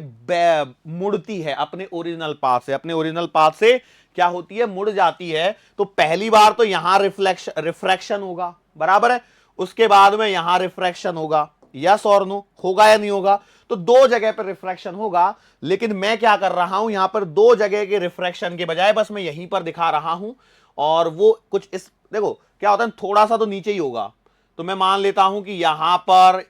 मुड़ती है अपने ओरिजिनल पाथ से। अपने ओरिजिनल पाथ से क्या होती है? मुड़ जाती है। तो पहली बार तो यहां रिफ्रैक्शन होगा, बराबर है। उसके बाद में यहां रिफ्रैक्शन होगा, यस और नो, होगा या नहीं होगा? तो दो जगह पर रिफ्रैक्शन होगा। लेकिन मैं क्या कर रहा हूं, यहां पर दो जगह के रिफ्रैक्शन के बजाय बस मैं यहीं पर दिखा रहा हूं। और वो कुछ इस, देखो क्या होता है, थोड़ा सा तो नीचे ही होगा। तो मैं मान लेता हूं कि यहां पर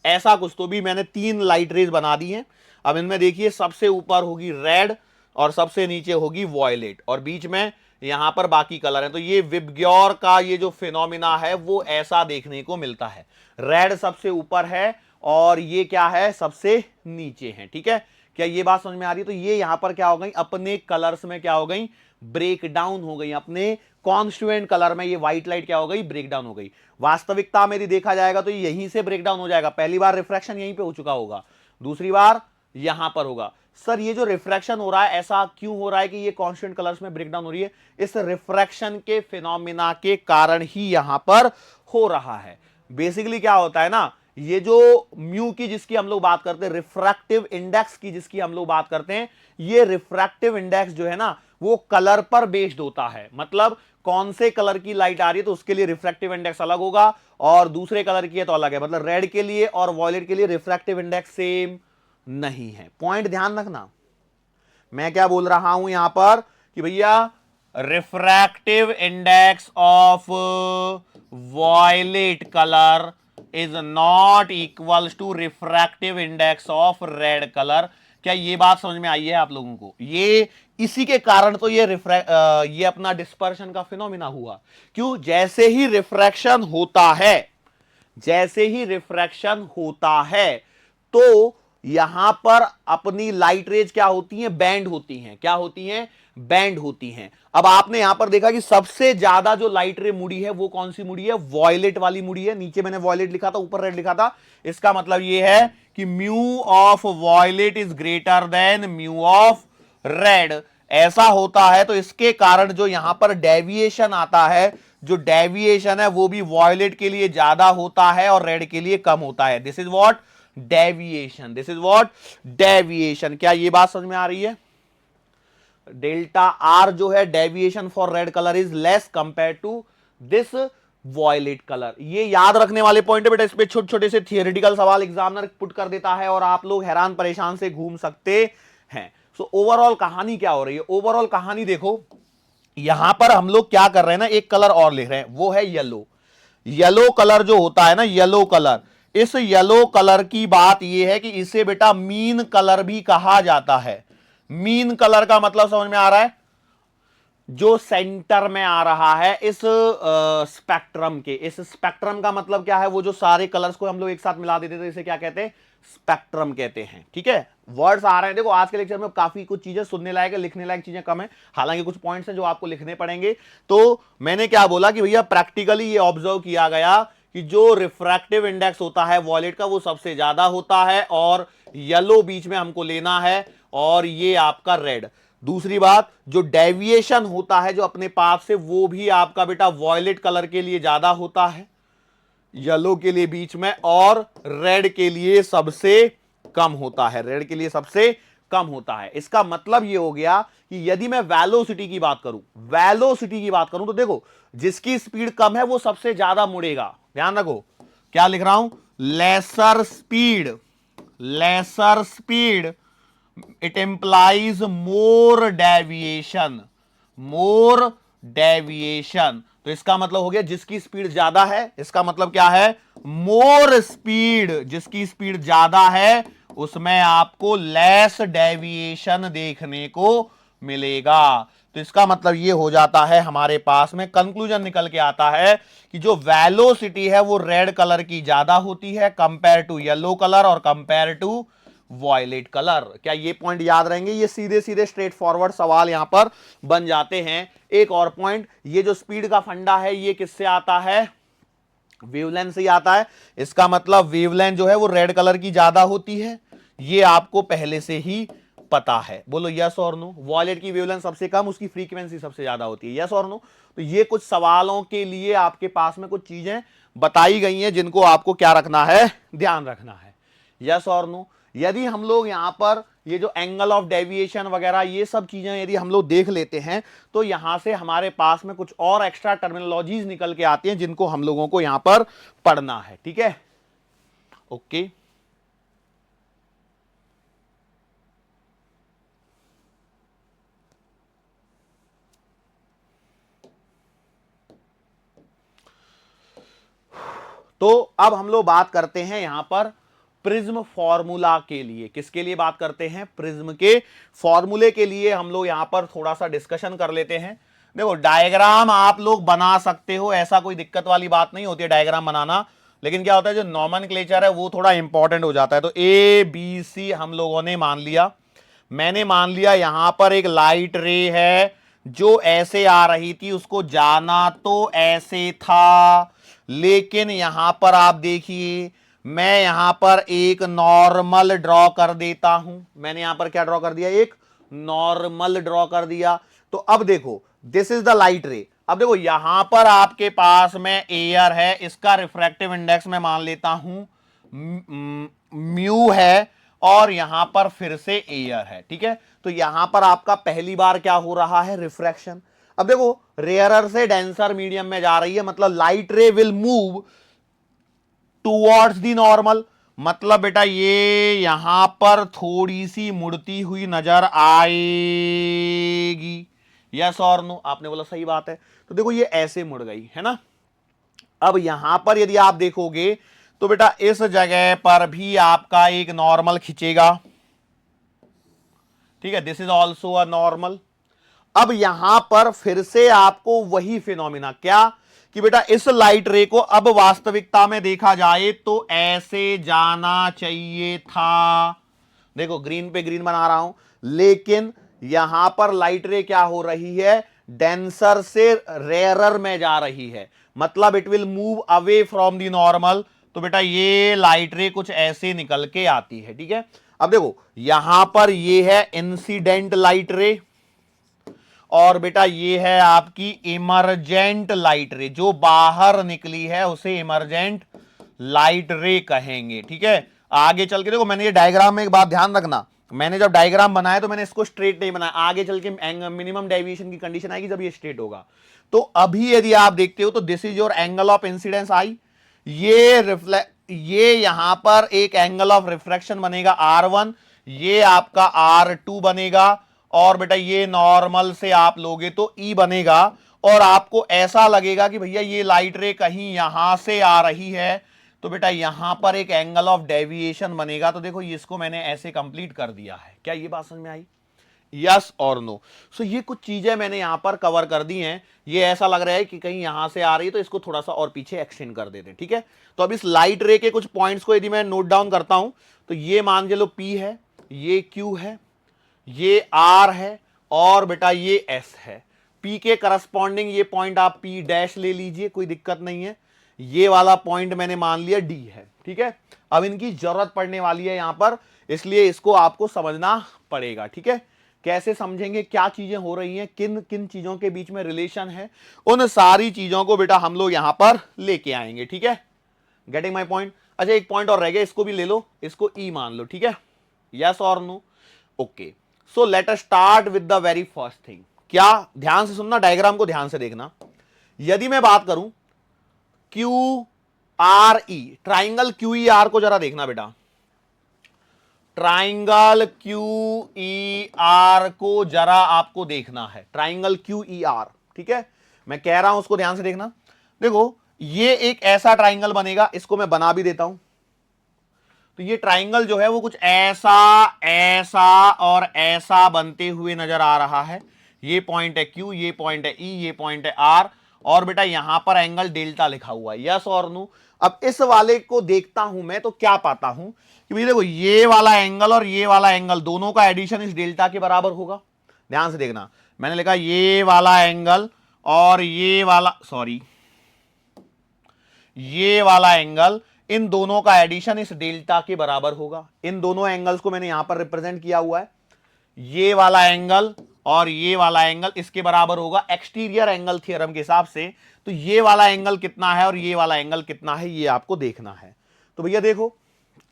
ऐसा कुछ, तो भी मैंने तीन लाइट रेज बना दी हैं। अब इनमें देखिए सबसे ऊपर होगी रेड और सबसे नीचे होगी वॉयलेट और बीच में यहां पर बाकी कलर है। तो ये विबग्योर का ये जो फिनोमिना है वो ऐसा देखने को मिलता है। रेड सबसे ऊपर है और ये क्या है? सबसे नीचे है, ठीक है। क्या ये बात समझ में आ रही है? तो ये यहां पर क्या हो गई? अपने कलर्स में क्या हो गई? ब्रेक डाउन हो गई। अपने कॉन्स्टिट्यूएंट कलर में ये व्हाइट लाइट क्या हो गई? ब्रेक डाउन हो गई। वास्तविकता में यदि देखा जाएगा तो यहीं से ब्रेक डाउन हो जाएगा। पहली बार रिफ्रैक्शन यहीं पे हो चुका होगा, दूसरी बार यहां पर होगा। सर ये जो रिफ्रैक्शन हो रहा है ऐसा क्यों हो रहा है कि ये कांस्टेंट कलर्स में ब्रेकडाउन हो रही है? इस रिफ्रैक्शन के फिनोमिना के कारण ही यहां पर हो रहा है। बेसिकली क्या होता है ना, ये जो म्यू की जिसकी हम लोग बात करते हैं, रिफ्रैक्टिव इंडेक्स की जिसकी हम लोग बात करते हैं, ये रिफ्रैक्टिव इंडेक्स जो है ना वो कलर पर बेस्ड होता है। मतलब कौन से कलर की लाइट आ रही है तो उसके लिए रिफ्रैक्टिव इंडेक्स अलग होगा और दूसरे कलर की है तो अलग है। मतलब रेड के लिए और वॉयलेट के लिए रिफ्रैक्टिव इंडेक्स सेम नहीं है। पॉइंट ध्यान रखना, मैं क्या बोल रहा हूं यहां पर कि भैया refractive index of violet colour is not equal to refractive index of red colour. क्या ये बात समझ में आई है आप लोगों को? ये इसी के कारण तो ये अपना डिस्पर्शन का फिनोमिना हुआ। क्यों? जैसे ही रिफ्रैक्शन होता है, जैसे ही रिफ्रैक्शन होता है तो यहां पर अपनी लाइट रेज क्या होती हैं? बैंड होती हैं। क्या होती हैं? बैंड होती हैं। अब आपने यहां पर देखा कि सबसे ज्यादा जो लाइट रे मुड़ी है वो कौन सी मुड़ी है? वॉयलेट वाली मुड़ी है। नीचे मैंने वॉयलेट लिखा था, ऊपर रेड लिखा था। इसका मतलब यह है कि mu of violet is greater than mu of red. ऐसा होता है तो इसके कारण जो यहां पर डेविएशन आता है, जो डेविएशन है वो भी वॉयलेट के लिए ज्यादा होता है और रेड के लिए कम होता है। This is what? Deviation. This is what? Deviation. क्या ये बात समझ में आ रही है? डेल्टा आर जो है deviation for red colour is less compare to this violet colour. ये याद रखने वाले पॉइंट है बेटा। इस पे छोटे छोटे से थियोरेटिकल सवाल एग्जामिनर पुट कर देता है और आप लोग हैरान परेशान से घूम सकते हैं। सो ओवरऑल कहानी क्या हो रही है? ओवरऑल कहानी देखो, यहां पर हम लोग क्या कर रहे हैं ना, एक कलर और लिख रहे हैं, वो है येलो। येलो कलर जो होता है ना, येलो कलर, इस येलो कलर की बात यह है कि इसे बेटा मीन कलर भी कहा जाता है। मीन कलर का मतलब समझ में आ रहा है? जो सेंटर में आ रहा है इस स्पेक्ट्रम के, इस स्पेक्ट्रम का मतलब क्या है, वो जो सारे कलर्स को हम लोग एक साथ मिला देते थे इसे क्या कहते हैं, स्पेक्ट्रम कहते हैं। ठीक है, वर्ड्स आ रहे हैं, देखो आज के लेक्चर में काफी कुछ चीजें सुनने लायक है, लिखने लायक चीजें कम है, हालांकि कुछ पॉइंट्स हैं जो आपको लिखने पड़ेंगे। तो मैंने क्या बोला कि भैया प्रैक्टिकली ये ऑब्जर्व किया गया कि जो रिफ्रैक्टिव इंडेक्स होता है वॉयलेट का वो सबसे ज्यादा होता है, और येलो बीच में हमको लेना है, और ये आपका रेड। दूसरी बात, जो डेविएशन होता है जो अपने पास से, वो भी आपका बेटा वॉयलेट कलर के लिए ज्यादा होता है, येलो के लिए बीच में, और रेड के लिए सबसे कम होता है, रेड के लिए सबसे कम होता है। इसका मतलब ये हो गया कि यदि मैं वेलोसिटी की बात करूं, वेलोसिटी की बात करूं तो देखो जिसकी स्पीड कम है वो सबसे ज्यादा मुड़ेगा। ध्यान रखो क्या लिख रहा हूं, lesser speed, lesser speed it implies more deviation, more deviation. तो इसका मतलब हो गया जिसकी स्पीड ज्यादा है, इसका मतलब क्या है, मोर स्पीड, जिसकी स्पीड ज्यादा है उसमें आपको लेस डेविएशन देखने को मिलेगा। तो इसका मतलब ये हो जाता है, हमारे पास में कंक्लूजन निकल के आता है कि जो वेलोसिटी है वो रेड कलर की ज्यादा होती है कंपेयर टू येलो कलर और कंपेयर टू वॉयलेट कलर। क्या ये पॉइंट याद रहेंगे, ये सीधे सीधे स्ट्रेट फॉरवर्ड सवाल यहां पर बन जाते हैं। एक और पॉइंट, ये जो स्पीड का फंडा है ये किससे आता है, वेवलेंथ से ही आता है। इसका मतलब वेवलेंथ जो है वो रेड कलर की ज्यादा होती है, ये आपको पहले से ही पता है। बोलो यस और नो। वॉयलेट की वेवलेंथ सबसे कम, उसकी फ्रीक्वेंसी सबसे ज्यादा होती है, यस और नो। तो ये कुछ सवालों के लिए आपके पास में कुछ चीजें बताई गई हैं जिनको आपको क्या रखना है, ध्यान रखना है, यस और नो। यदि हम लोग यहां पर ये जो एंगल ऑफ डेविएशन वगैरह ये सब चीजें यदि हम लोग देख लेते हैं तो यहां से हमारे पास में कुछ और एक्स्ट्रा टर्मिनोलॉजीज निकल के आती हैं जिनको हम लोगों को यहां पर पढ़ना है। ठीक है, ओके। तो अब हम लोग बात करते हैं यहां पर प्रिज्म फॉर्मूला के लिए। किसके लिए बात करते हैं, प्रिज्म के फॉर्मूले के लिए हम लोग यहां पर थोड़ा सा डिस्कशन कर लेते हैं। देखो डायग्राम आप लोग बना सकते हो, ऐसा कोई दिक्कत वाली बात नहीं होती है डायग्राम बनाना, लेकिन क्या होता है जो नॉमेनक्लेचर है वो थोड़ा इंपॉर्टेंट हो जाता है। तो ए बी सी हम लोगों ने मान लिया, मैंने मान लिया यहां पर एक लाइट रे है जो ऐसे आ रही थी, उसको जाना तो ऐसे था, लेकिन यहां पर आप देखिए मैं यहां पर एक नॉर्मल ड्रॉ कर देता हूं। मैंने यहां पर क्या ड्रॉ कर दिया, एक नॉर्मल ड्रॉ कर दिया। तो अब देखो दिस इज द लाइट रे। अब देखो यहां पर आपके पास में एयर है, इसका रिफ्रैक्टिव इंडेक्स मैं मान लेता हूं म्यू है, और यहां पर फिर से एयर है। ठीक है, तो यहां पर आपका पहली बार क्या हो रहा है, रिफ्रैक्शन। अब देखो रेयरर से डेंसर मीडियम में जा रही है, मतलब लाइट रे will move towards the normal, मतलब बेटा ये यहां पर थोड़ी सी मुड़ती हुई नजर आएगी, यस और नो। आपने बोला सही बात है, तो देखो ये ऐसे मुड़ गई है ना। अब यहां पर यदि आप देखोगे तो बेटा इस जगह पर भी आपका एक नॉर्मल खिंचेगा। ठीक है, this is also a normal. अब यहां पर फिर से आपको वही फिनोमिना, क्या कि बेटा इस लाइट रे को अब वास्तविकता में देखा जाए तो ऐसे जाना चाहिए था। देखो ग्रीन पे ग्रीन बना रहा हूं, लेकिन यहां पर लाइट रे क्या हो रही है, डेंसर से रेयरर में जा रही है, मतलब it will move away from the normal. तो बेटा ये लाइट रे कुछ ऐसे निकल के आती है। ठीक है, अब देखो यहां पर ये है इंसिडेंट लाइट रे, और बेटा ये है आपकी इमरजेंट लाइट रे, जो बाहर निकली है उसे इमरजेंट लाइट रे कहेंगे। ठीक है, आगे चल के देखो मैंने ये डायग्राम में एक बात ध्यान रखना, मैंने जब डायग्राम बनाया तो मैंने इसको स्ट्रेट नहीं बनाया, आगे चल के मिनिमम डेविएशन की कंडीशन आएगी जब ये स्ट्रेट होगा। तो अभी यदि आप देखते हो तो this is your angle of incidence i, ये यहां पर एक एंगल ऑफ रिफ्रैक्शन बनेगा R1, ये आपका R2 बनेगा, और बेटा ये नॉर्मल से आप लोगे तो E बनेगा, और आपको ऐसा लगेगा कि भैया ये लाइट रे कहीं यहां से आ रही है, तो बेटा यहां पर एक एंगल ऑफ डेविएशन बनेगा। तो देखो इसको मैंने ऐसे कंप्लीट कर दिया है। क्या ये बात समझ में आई, यस और नो। सो ये कुछ चीजें मैंने यहां पर कवर कर दी हैं। ये ऐसा लग रहा है कि कहीं यहां से आ रही है तो इसको थोड़ा सा और पीछे एक्सटेंड कर देते हैं, ठीक है। तो अब इस लाइट रे के कुछ पॉइंट्स को यदि मैं नोट डाउन करता हूं तो ये मान के लो P है, ये Q है, ये R है और बेटा ये S है। P के करस्पॉन्डिंग ये पॉइंट आप P डैश ले लीजिए, कोई दिक्कत नहीं है। ये वाला पॉइंट मैंने मान लिया D है, ठीक है। अब इनकी जरूरत पड़ने वाली है यहां पर, इसलिए इसको आपको समझना पड़ेगा, ठीक है। कैसे समझेंगे, क्या चीजें हो रही हैं, किन किन चीजों के बीच में रिलेशन है, उन सारी चीजों को बेटा हम लोग यहां पर लेके आएंगे, ठीक है। Getting my point. अच्छा एक पॉइंट और रह गया, इसको भी ले लो, इसको ई मान लो, ठीक है। यस और no, okay. So let us start with the very first thing. क्या, ध्यान से सुनना, डायग्राम को ध्यान से देखना। यदि मैं बात करूं Q R E, triangle Q E R को जरा देखना बेटा। ट्राइंगल क्यू ई आर को जरा आपको देखना है, ट्राइंगल क्यू ई आर, ठीक है। मैं कह रहा हूं उसको ध्यान से देखना। देखो ये एक ऐसा ट्राइंगल बनेगा, इसको मैं बना भी देता हूं। तो ये ट्राइंगल जो है वो कुछ ऐसा ऐसा और ऐसा बनते हुए नजर आ रहा है। ये पॉइंट है Q, ये पॉइंट है E, ये पॉइंट है R और बेटा यहां पर एंगल डेल्टा लिखा हुआ है। यस और नो। अब इस वाले को देखता हूं मैं तो क्या पाता हूं कि भाई देखो ये वाला एंगल और ये वाला एंगल दोनों का एडिशन इस डेल्टा के बराबर होगा। ध्यान से देखना, मैंने लिखा ये वाला एंगल और ये वाला, सॉरी ये वाला एंगल, इन दोनों का एडिशन इस डेल्टा के बराबर होगा। इन दोनों एंगल्स को मैंने यहां पर रिप्रेजेंट किया हुआ है। ये वाला एंगल और ये वाला एंगल इसके बराबर होगा एक्सटीरियर एंगल थ्योरम के हिसाब से। तो ये वाला एंगल कितना है और ये वाला एंगल कितना है, ये आपको देखना है। तो भैया देखो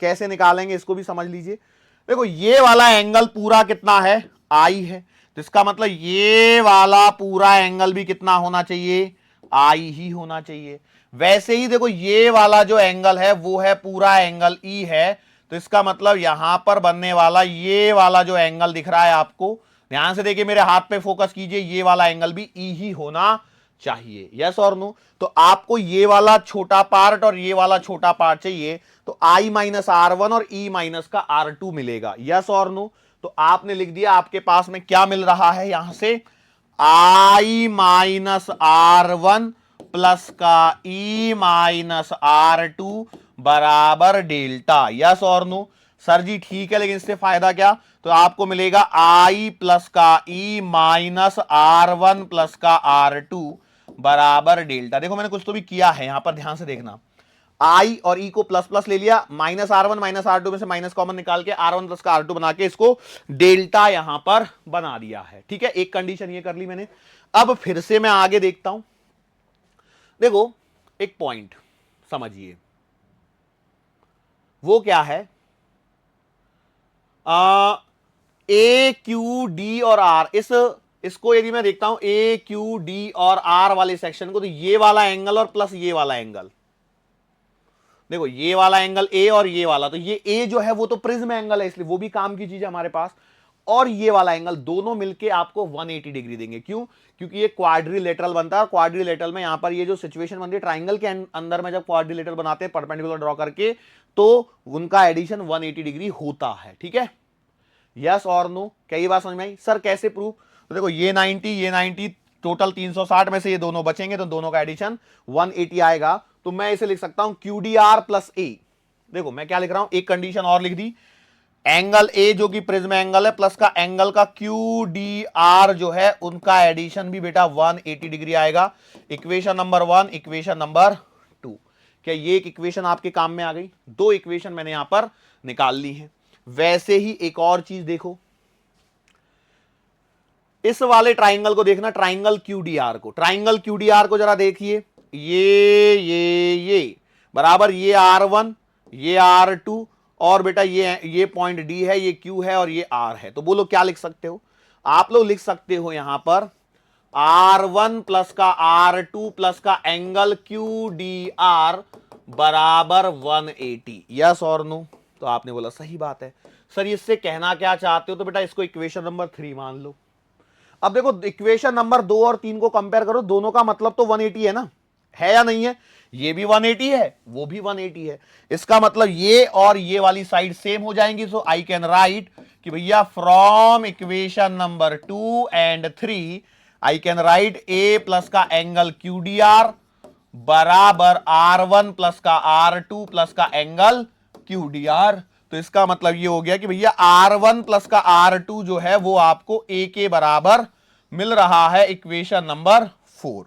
कैसे निकालेंगे, इसको भी समझ लीजिए। देखो ये वाला एंगल पूरा कितना है, आई है, तो इसका मतलब ये वाला पूरा एंगल भी कितना होना चाहिए, आई ही होना चाहिए। वैसे ही देखो ये वाला जो एंगल है वो है पूरा एंगल ई है, तो इसका मतलब यहां पर बनने वाला ये वाला जो एंगल दिख रहा है आपको, ध्यान से देखिए, मेरे हाथ पे फोकस कीजिए, ये वाला एंगल भी ई ही होना चाहिए। यस और नो। तो आपको ये वाला छोटा पार्ट और ये वाला छोटा पार्ट चाहिए, तो आई माइनस आर वन और ई माइनस का आर टू मिलेगा। यस और नो। तो आपने लिख दिया, आपके पास में क्या मिल रहा है यहां से, आई माइनस आर वन प्लस का ई माइनस आर टू बराबर डेल्टा। यस और नो। सर जी ठीक है, लेकिन इससे फायदा क्या, तो आपको मिलेगा आई प्लस का E minus R one plus का आर टू बराबर डेल्टा। देखो मैंने कुछ तो भी किया है यहां पर, ध्यान से देखना। आई और ई को प्लस प्लस ले लिया, minus R one minus R two में से माइनस कॉमन निकाल के आर वन प्लस का आर टू बना के इसको डेल्टा यहां पर बना दिया है, ठीक है। एक कंडीशन ये कर ली मैंने। अब फिर से मैं आगे देखता हूं। देखो एक पॉइंट समझिए, वो क्या है, ए क्यू डी और आर, इसको यदि मैं देखता हूं ए क्यू डी और आर वाले सेक्शन को, तो ये वाला एंगल और प्लस ये वाला एंगल, देखो ये वाला एंगल ए और ये वाला, तो ये ए जो है वो तो प्रिज्म एंगल है, इसलिए वो भी काम की चीज है हमारे पास। और ये वाला एंगल दोनों मिलके आपको 180 डिग्री देंगे। क्यों, क्योंकि ये क्वाड्रिलेटरल बनता है। क्वाड्रिलेटरल में यहां पर ये जो सिचुएशन बनती है, ट्राइंगल के अंदर में जब क्वाड्रिलेटरल बनाते हैं परपेंडिकुलर ड्रॉ करके, तो उनका एडिशन 180 डिग्री होता है, ठीक है। यस और नो, कई बार समझ में आई। सर कैसे प्रूव, तो देखो ये 90 टोटल 360 में से ये दोनों बचेंगे, तो दोनों का एडिशन 180 आएगा। तो मैं इसे लिख सकता हूं क्यू डी आर प्लस ए। देखो मैं क्या लिख रहा हूं, एक कंडीशन और लिख दी, एंगल ए जो कि प्रिज्म एंगल है प्लस का एंगल का क्यू डी आर जो है, उनका एडिशन भी बेटा 180 डिग्री आएगा। Equation number 1, equation number 2। क्या ये एक इक्वेशन आपके काम में आ गई? दो इक्वेशन मैंने यहां पर निकाल ली है। वैसे ही एक और चीज देखो, इस वाले ट्राइंगल को देखना, ट्राइंगल क्यूडीआर को, ट्राइंगल क्यूडीआर को जरा देखिए, ये बराबर ये R1, ये R2 और बेटा ये पॉइंट D है, ये Q है और ये R है। तो बोलो क्या लिख सकते हो आप लोग? लिख सकते हो यहां पर R1 प्लस का R2 प्लस का एंगल QDR बराबर 180। यस और नो? तो आपने बोला सही बात है सर, इससे कहना क्या चाहते हो? तो बेटा इसको इक्वेशन नंबर 3 मान लो। अब देखो इक्वेशन नंबर 2 और 3 को कंपेयर करो, दोनों का मतलब तो 180 है ना, है या नहीं है? ये भी 180 है, वो भी 180 है। इसका मतलब ये और ये वाली साइड सेम हो जाएंगी। सो आई कैन राइट कि भैया from equation number 2 and 3 I can write A plus का एंगल क्यू डी आर बराबर R1 प्लस का R2 प्लस का एंगल क्यू डी आर। तो इसका मतलब ये हो गया कि भैया R1 प्लस का R2 जो है वो आपको A के बराबर मिल रहा है इक्वेशन नंबर 4।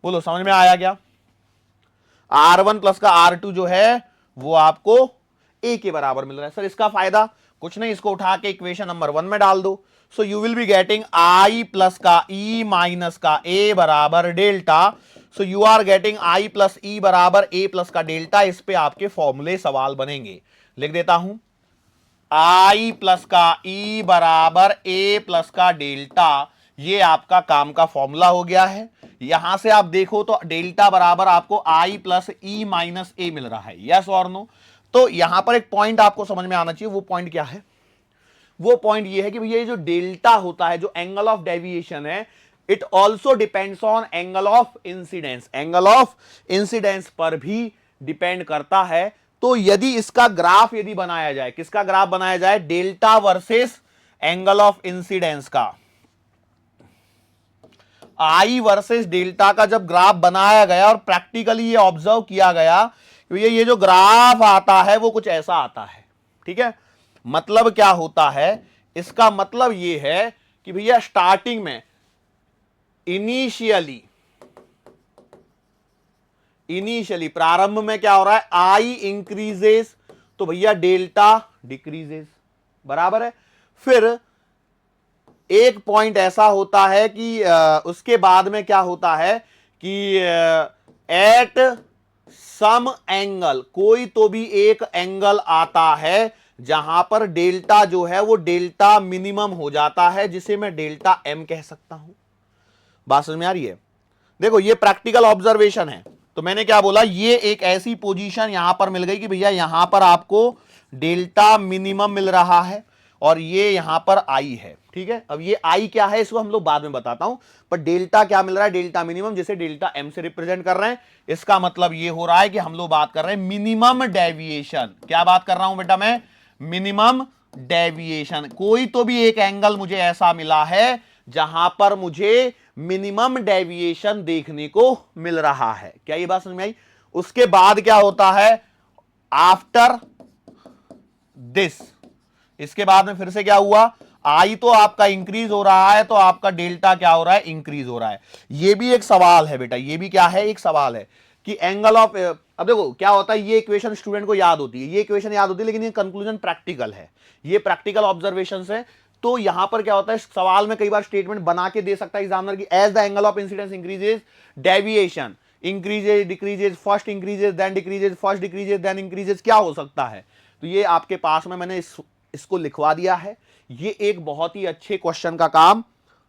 बोलो समझ में आया क्या? R1 प्लस का R2 जो है वो आपको A के बराबर मिल रहा है। सर इसका फायदा कुछ नहीं, इसको उठा के इक्वेशन नंबर 1 में डाल दो। So you will be getting I plus का E माइनस का A बराबर delta. So you are getting I plus E बराबर A प्लस का डेल्टा। इस पे आपके फॉर्मूले सवाल बनेंगे, लिख देता हूं I प्लस का E बराबर A प्लस का डेल्टा। ये आपका काम का फॉर्मूला हो गया है। यहां से आप देखो तो डेल्टा बराबर आपको I plus E minus A मिल रहा है, यस और नो। तो यहां पर एक पॉइंट आपको समझ में आना चाहिए। वो पॉइंट क्या है? वो पॉइंट ये है कि भैया ये जो डेल्टा होता है, जो एंगल ऑफ डेविएशन है, it also depends on angle of incidence. Angle of incidence पर भी डिपेंड करता है। तो यदि इसका ग्राफ यदि बनाया जाए, किसका ग्राफ बनाया जाए? Delta versus angle of incidence का, आई वर्सेस डेल्टा का जब ग्राफ बनाया गया और प्रैक्टिकली ये ऑब्जर्व किया गया, ये जो ग्राफ आता है वो कुछ ऐसा आता है। ठीक है, मतलब क्या होता है? इसका मतलब ये है कि भैया स्टार्टिंग में इनिशियली प्रारंभ में क्या हो रहा है? आई इंक्रीजेस, तो भैया डेल्टा डिक्रीजेस, बराबर है। फिर एक पॉइंट ऐसा होता है कि उसके बाद में क्या होता है कि एट सम एंगल, कोई तो भी एक एंगल आता है जहां पर डेल्टा जो है वो डेल्टा मिनिमम हो जाता है, जिसे मैं डेल्टा एम कह सकता हूं। बात समझ में आ रही है? देखो ये प्रैक्टिकल ऑब्जर्वेशन है। तो मैंने क्या बोला, ये एक ऐसी पोजीशन यहां पर मिल गई कि भैया यहां पर आपको डेल्टा मिनिमम मिल रहा है और ये यहां पर आई है। ठीक है, अब ये आई क्या है इसको हम लोग बाद में बताता हूं, पर डेल्टा क्या मिल रहा है? डेल्टा मिनिमम, जिसे डेल्टा एम से रिप्रेजेंट कर रहे हैं। इसका मतलब ये हो रहा है कि हम लोग बात कर रहे हैं मिनिमम डेविएशन। क्या बात कर रहा हूं बेटा मैं? Minimum deviation. कोई तो भी एक एंगल मुझे ऐसा मिला है जहां पर मुझे मिनिमम डेविएशन देखने को मिल रहा है। क्या ये बात समझ में आई? उसके बाद क्या होता है? आफ्टर दिस, इसके बाद में फिर से क्या हुआ? आई तो आपका इंक्रीज हो रहा है, तो आपका डेल्टा क्या हो रहा है? इंक्रीज हो रहा है। ये भी एक सवाल है बेटा, ये भी क्या है? एक सवाल है कि एंगल ऑफ, अब देखो क्या होता है, ये इक्वेशन स्टूडेंट को याद होती है, ये इक्वेशन याद होती है, लेकिन ये कंक्लूजन प्रैक्टिकल है, ये प्रैक्टिकल ऑब्जर्वेशन है। तो यहां पर क्या होता है, सवाल में कई बार स्टेटमेंट बना के दे सकता है एग्जामिनर की, as the angle of incidence increases deviation increases decreases, first increases then decreases, first decreases then increases, क्या हो सकता है? तो ये आपके पास में मैंने इसको लिखवा दिया है। ये एक बहुत ही अच्छे क्वेश्चन का काम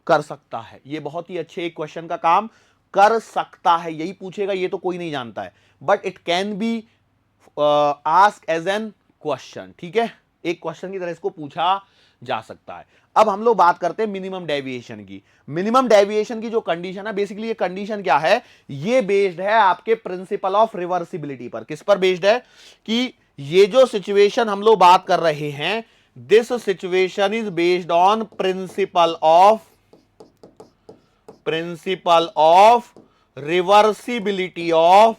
कर सकता है, ये बहुत ही अच्छे एक क्वेश्चन का काम कर सकता है। यही पूछेगा, ये तो कोई नहीं जानता है, but it can be ask as an question. ठीक है, एक क्वेश्चन की तरह इसको पूछा जा सकता है। अब हम लोग बात करते हैं मिनिमम डेविएशन की। मिनिमम डेविएशन की जो कंडीशन है, बेसिकली ये कंडीशन क्या है? ये बेस्ड है आपके प्रिंसिपल ऑफ रिवर्सिबिलिटी पर। किस पर बेस्ड है? कि ये जो सिचुएशन हम लोग बात कर रहे हैं, this situation is based on principle of reversibility of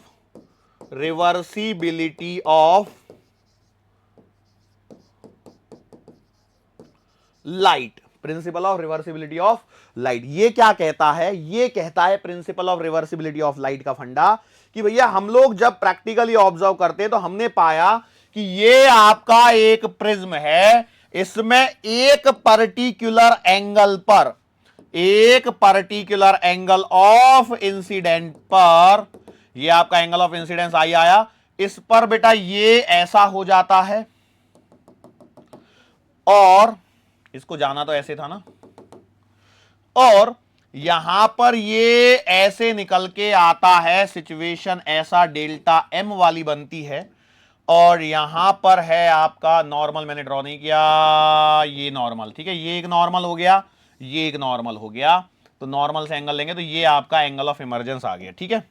light. Principle of reversibility of light ये क्या कहता है? ये कहता है principle of reversibility of light का फंडा कि भैया हम लोग जब प्रैक्टिकली ऑब्जर्व करते हैं तो हमने पाया कि ये आपका एक प्रिज्म है, इसमें एक पर्टिकुलर एंगल ऑफ इंसिडेंट पर, ये आपका एंगल ऑफ इंसिडेंस आई आया, इस पर बेटा ये ऐसा हो जाता है, और इसको जाना तो ऐसे था ना, और यहां पर ये ऐसे निकल के आता है, सिचुएशन ऐसा डेल्टा एम वाली बनती है, और यहां पर है आपका नॉर्मल, मैंने ड्रॉ नहीं किया, ये नॉर्मल। ठीक है, ये एक नॉर्मल हो गया, ये एक नॉर्मल हो गया, तो नॉर्मल से एंगल लेंगे तो ये आपका एंगल ऑफ इमर्जेंस आ गया। ठीक है,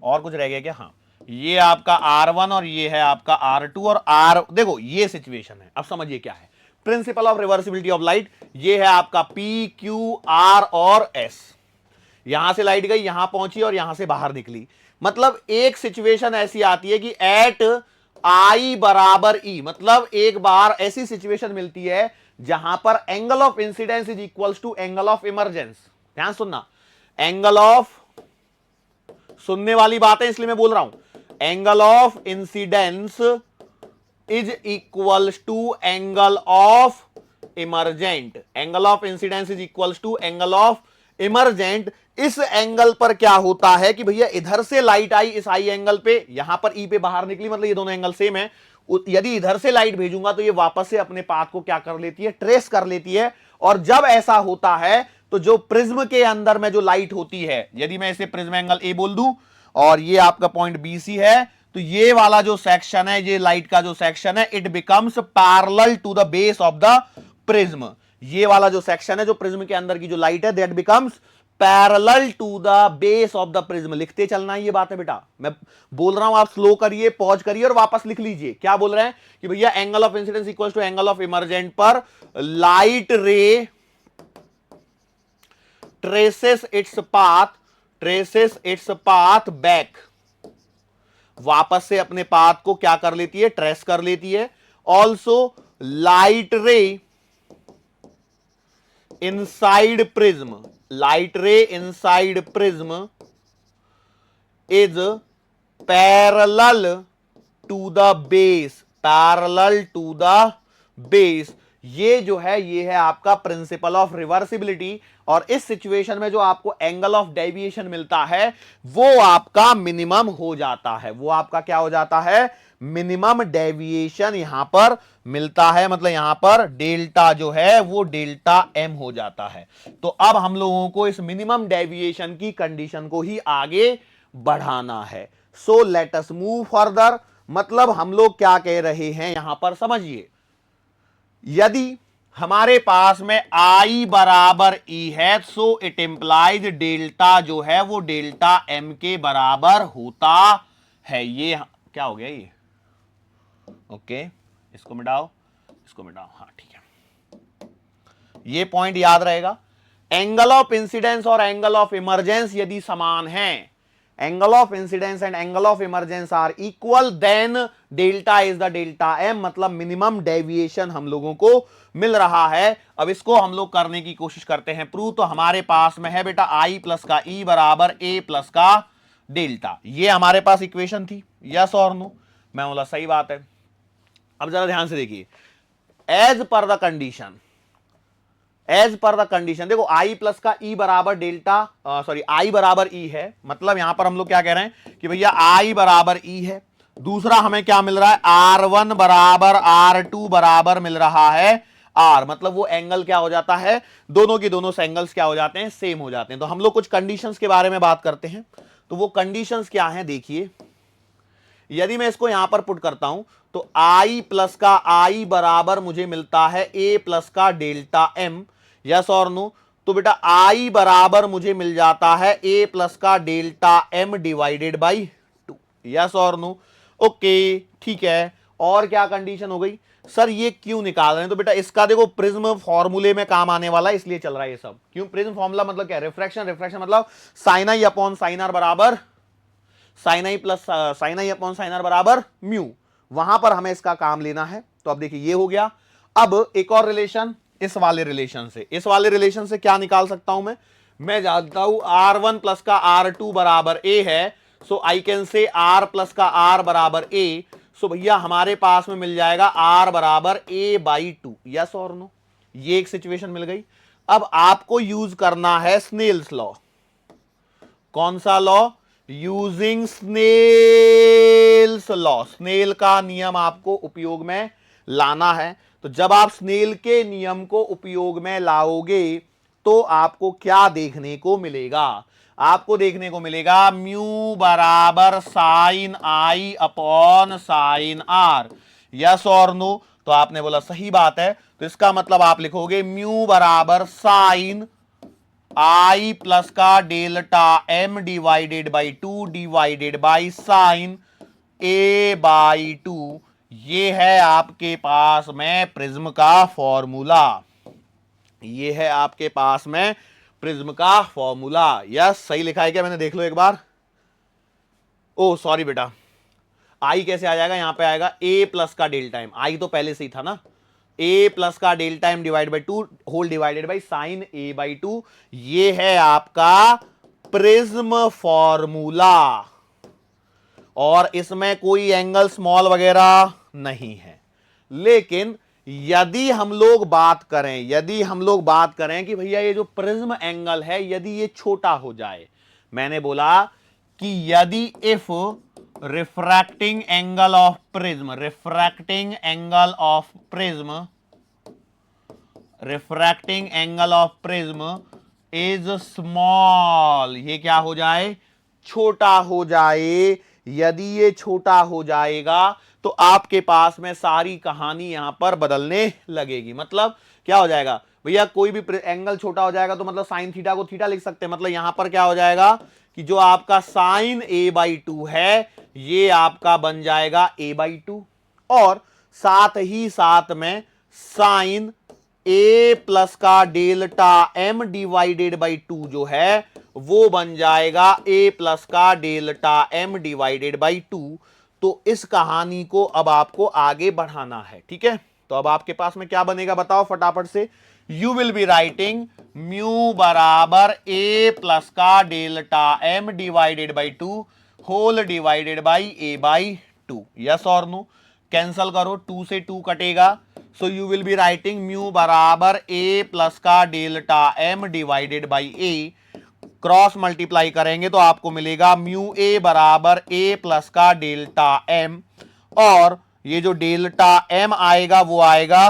और कुछ रह गया क्या? हाँ, ये आपका R1 और ये है आपका R2 और देखो ये सिचुएशन है। अब समझिए क्या है, principle of reversibility of light, ये है आपका पी क्यू आर और एस। यहां से लाइट गई, यहां पहुंची और यहां से बाहर निकली। मतलब एक सिचुएशन ऐसी आती है कि एट आई बराबर ई, मतलब एक बार ऐसी सिचुएशन मिलती है जहां पर angle of incidence is equals to angle of emergence. ध्यान सुनना, एंगल ऑफ, सुनने वाली बात है इसलिए मैं बोल रहा हूं, angle of incidence is equals to angle of emergent. Angle of incidence is equals to angle of emergent. इस एंगल पर क्या होता है कि भैया इधर से लाइट आई इस आई एंगल पे, यहां पर ई पे बाहर निकली, मतलब ये दोनों एंगल सेम है। यदि इधर से लाइट भेजूंगा तो ये वापस से अपने पाथ को क्या कर लेती है, ट्रेस कर लेती है। और जब ऐसा होता है तो जो प्रिज्म के अंदर में जो लाइट होती है, यदि मैं इसे प्रिज्म एंगल ए बोल दूं और ये आपका पॉइंट बी सी है, तो ये वाला जो सेक्शन है, ये लाइट का जो सेक्शन है, it becomes parallel to the base of the prism. ये वाला जो सेक्शन है जो प्रिज्म के अंदर की जो लाइट है, that becomes parallel to the base of the prism. लिखते चलना है, ये बात है बेटा, मैं बोल रहा हूं, आप स्लो करिए, पॉज करिए और वापस लिख लीजिए। क्या बोल रहे हैं कि भैया angle of incidence equal to angle of emergent पर light ray traces its path back, वापस से अपने पाथ को क्या कर लेती है, ट्रेस कर लेती है। Also light ray inside prism, light ray inside prism is parallel to the base, parallel to the base. ये जो है, ये है आपका प्रिंसिपल ऑफ रिवर्सिबिलिटी। और इस सिचुएशन में जो आपको एंगल ऑफ डेविएशन मिलता है वो आपका मिनिमम हो जाता है, वो आपका क्या हो जाता है, मिनिमम डेविएशन यहां पर मिलता है। मतलब यहां पर डेल्टा जो है वो डेल्टा एम हो जाता है। तो अब हम लोगों को इस मिनिमम डेविएशन की कंडीशन को ही आगे बढ़ाना है। सो लेट अस मूव फर्दर। मतलब हम लोग क्या कह रहे हैं यहां पर, समझिए, यदि हमारे पास में I बराबर E है, सो इट इंप्लाइज डेल्टा जो है वो डेल्टा M के बराबर होता है। ये क्या हो गया, ये ओके, इसको मिटाओ, इसको मिटाओ, हाँ ठीक है, ये पॉइंट याद रहेगा। एंगल ऑफ इंसिडेंस और एंगल ऑफ इमरजेंस यदि समान हैं, angle of incidence and angle of emergence are equal, then delta is the delta M, मतलब मिनिमम डेविएशन हम लोगों को मिल रहा है। अब इसको हम लोग करने की कोशिश करते हैं प्रूव। तो हमारे पास में है बेटा आई प्लस का ई बराबर ए प्लस का डेल्टा, ये हमारे पास इक्वेशन थी, यस और नो। मैं बोला सही बात है। अब जरा ध्यान से देखिए, as per the condition, as per the condition देखो, आई प्लस का ई बराबर डेल्टा, सॉरी आई बराबर ई है। मतलब यहां पर हम लोग क्या कह रहे हैं कि भैया आई बराबर ई है। दूसरा हमें क्या मिल रहा है, R1 बराबर R2 बराबर मिल रहा है R, मतलब वो एंगल क्या हो जाता है, दोनों की दोनों एंगल्स क्या हो जाते हैं, सेम हो जाते हैं। तो हम लोग कुछ कंडीशंस के बारे में बात करते हैं। तो वो कंडीशंस क्या हैं, देखिए, यदि मैं इसको यहां पर पुट करता हूं तो आई प्लस का आई बराबर मुझे मिलता है ए प्लस का डेल्टा एम, यस और नो। तो बेटा आई बराबर मुझे मिल जाता है ए प्लस का delta M divided by 2, yes और नो। ओके ठीक है, और क्या कंडीशन हो गई, सर ये क्यों निकाल रहे हैं, तो बेटा इसका देखो प्रिज्म फॉर्मूले में काम आने वाला है, इसलिए चल रहा है ये सब। क्यों, प्रिज्म फॉर्मूला मतलब क्या, रिफ्रैक्शन, रिफ्रैक्शन मतलब साइन आई अपॉन साइन आर बराबर साइन आई प्लस साइन आई अपॉन साइन आर बराबर म्यू, वहां पर हमें इसका काम लेना है। तो अब देखिए ये हो गया। अब एक और रिलेशन, इस वाले रिलेशन से, इस वाले रिलेशन से क्या निकाल सकता हूं मैं जानता हूं R1 प्लस का R2 बराबर A है, so I can say R plus का R बराबर A। सो भैया हमारे पास में मिल जाएगा R बराबर A बाई 2, यस और नो। ये एक सिचुएशन मिल गई। अब आपको यूज करना है स्नेल्स लॉ। कौन सा law, using Snell's law, Snell का नियम आपको उपयोग में लाना है। तो जब आप स्नेल के नियम को उपयोग में लाओगे तो आपको क्या देखने को मिलेगा, आपको देखने को मिलेगा म्यू बराबर साइन आई अपॉन साइन आर, यस और नो। तो आपने बोला सही बात है, तो इसका मतलब आप लिखोगे म्यू बराबर साइन आई प्लस का delta M divided by 2 divided by sine A by 2, ये है आपके पास में प्रिज्म का फॉर्मूला, ये है आपके पास में प्रिज्म का फॉर्मूला। यस, सही लिखा है क्या मैंने, देख लो एक बार। ओ सॉरी बेटा, आई कैसे आ जाएगा, यहां पे आएगा ए प्लस का डेल्टा एम, आई तो पहले से ही था ना, ए प्लस का delta M divide by two whole divided by sine A by two. ये है आपका प्रिज्म फॉर्मूला, और इसमें कोई एंगल स्मॉल वगैरह नहीं है। लेकिन यदि हम लोग बात करें कि भैया ये जो प्रिज्म एंगल है यदि ये छोटा हो जाए, मैंने बोला कि यदि if refracting angle of prism is small, ये क्या हो जाए, छोटा हो जाए। यदि ये छोटा हो जाएगा तो आपके पास में सारी कहानी यहां पर बदलने लगेगी। मतलब क्या हो जाएगा भैया, कोई भी एंगल छोटा हो जाएगा तो मतलब साइन थीटा को थीटा लिख सकते हैं। मतलब यहां पर क्या हो जाएगा कि जो आपका साइन ए बाई टू है ये आपका बन जाएगा ए बाई टू, और साथ ही साथ में साइन ए प्लस का delta M divided by two जो है वो बन जाएगा ए प्लस का delta M divided by two. तो इस कहानी को अब आपको आगे बढ़ाना है, ठीक है। तो अब आपके पास में क्या बनेगा बताओ फटाफट से। You will be writing mu बराबर ए प्लस का delta M divided by two whole divided by A by two. Yes और नो, कैंसल करो, 2 से 2 कटेगा। So you will be writing mu बराबर ए प्लस का delta M divided by A, cross multiply करेंगे तो आपको मिलेगा म्यू ए बराबर ए प्लस का डेल्टा एम, और ये जो डेल्टा एम आएगा वो आएगा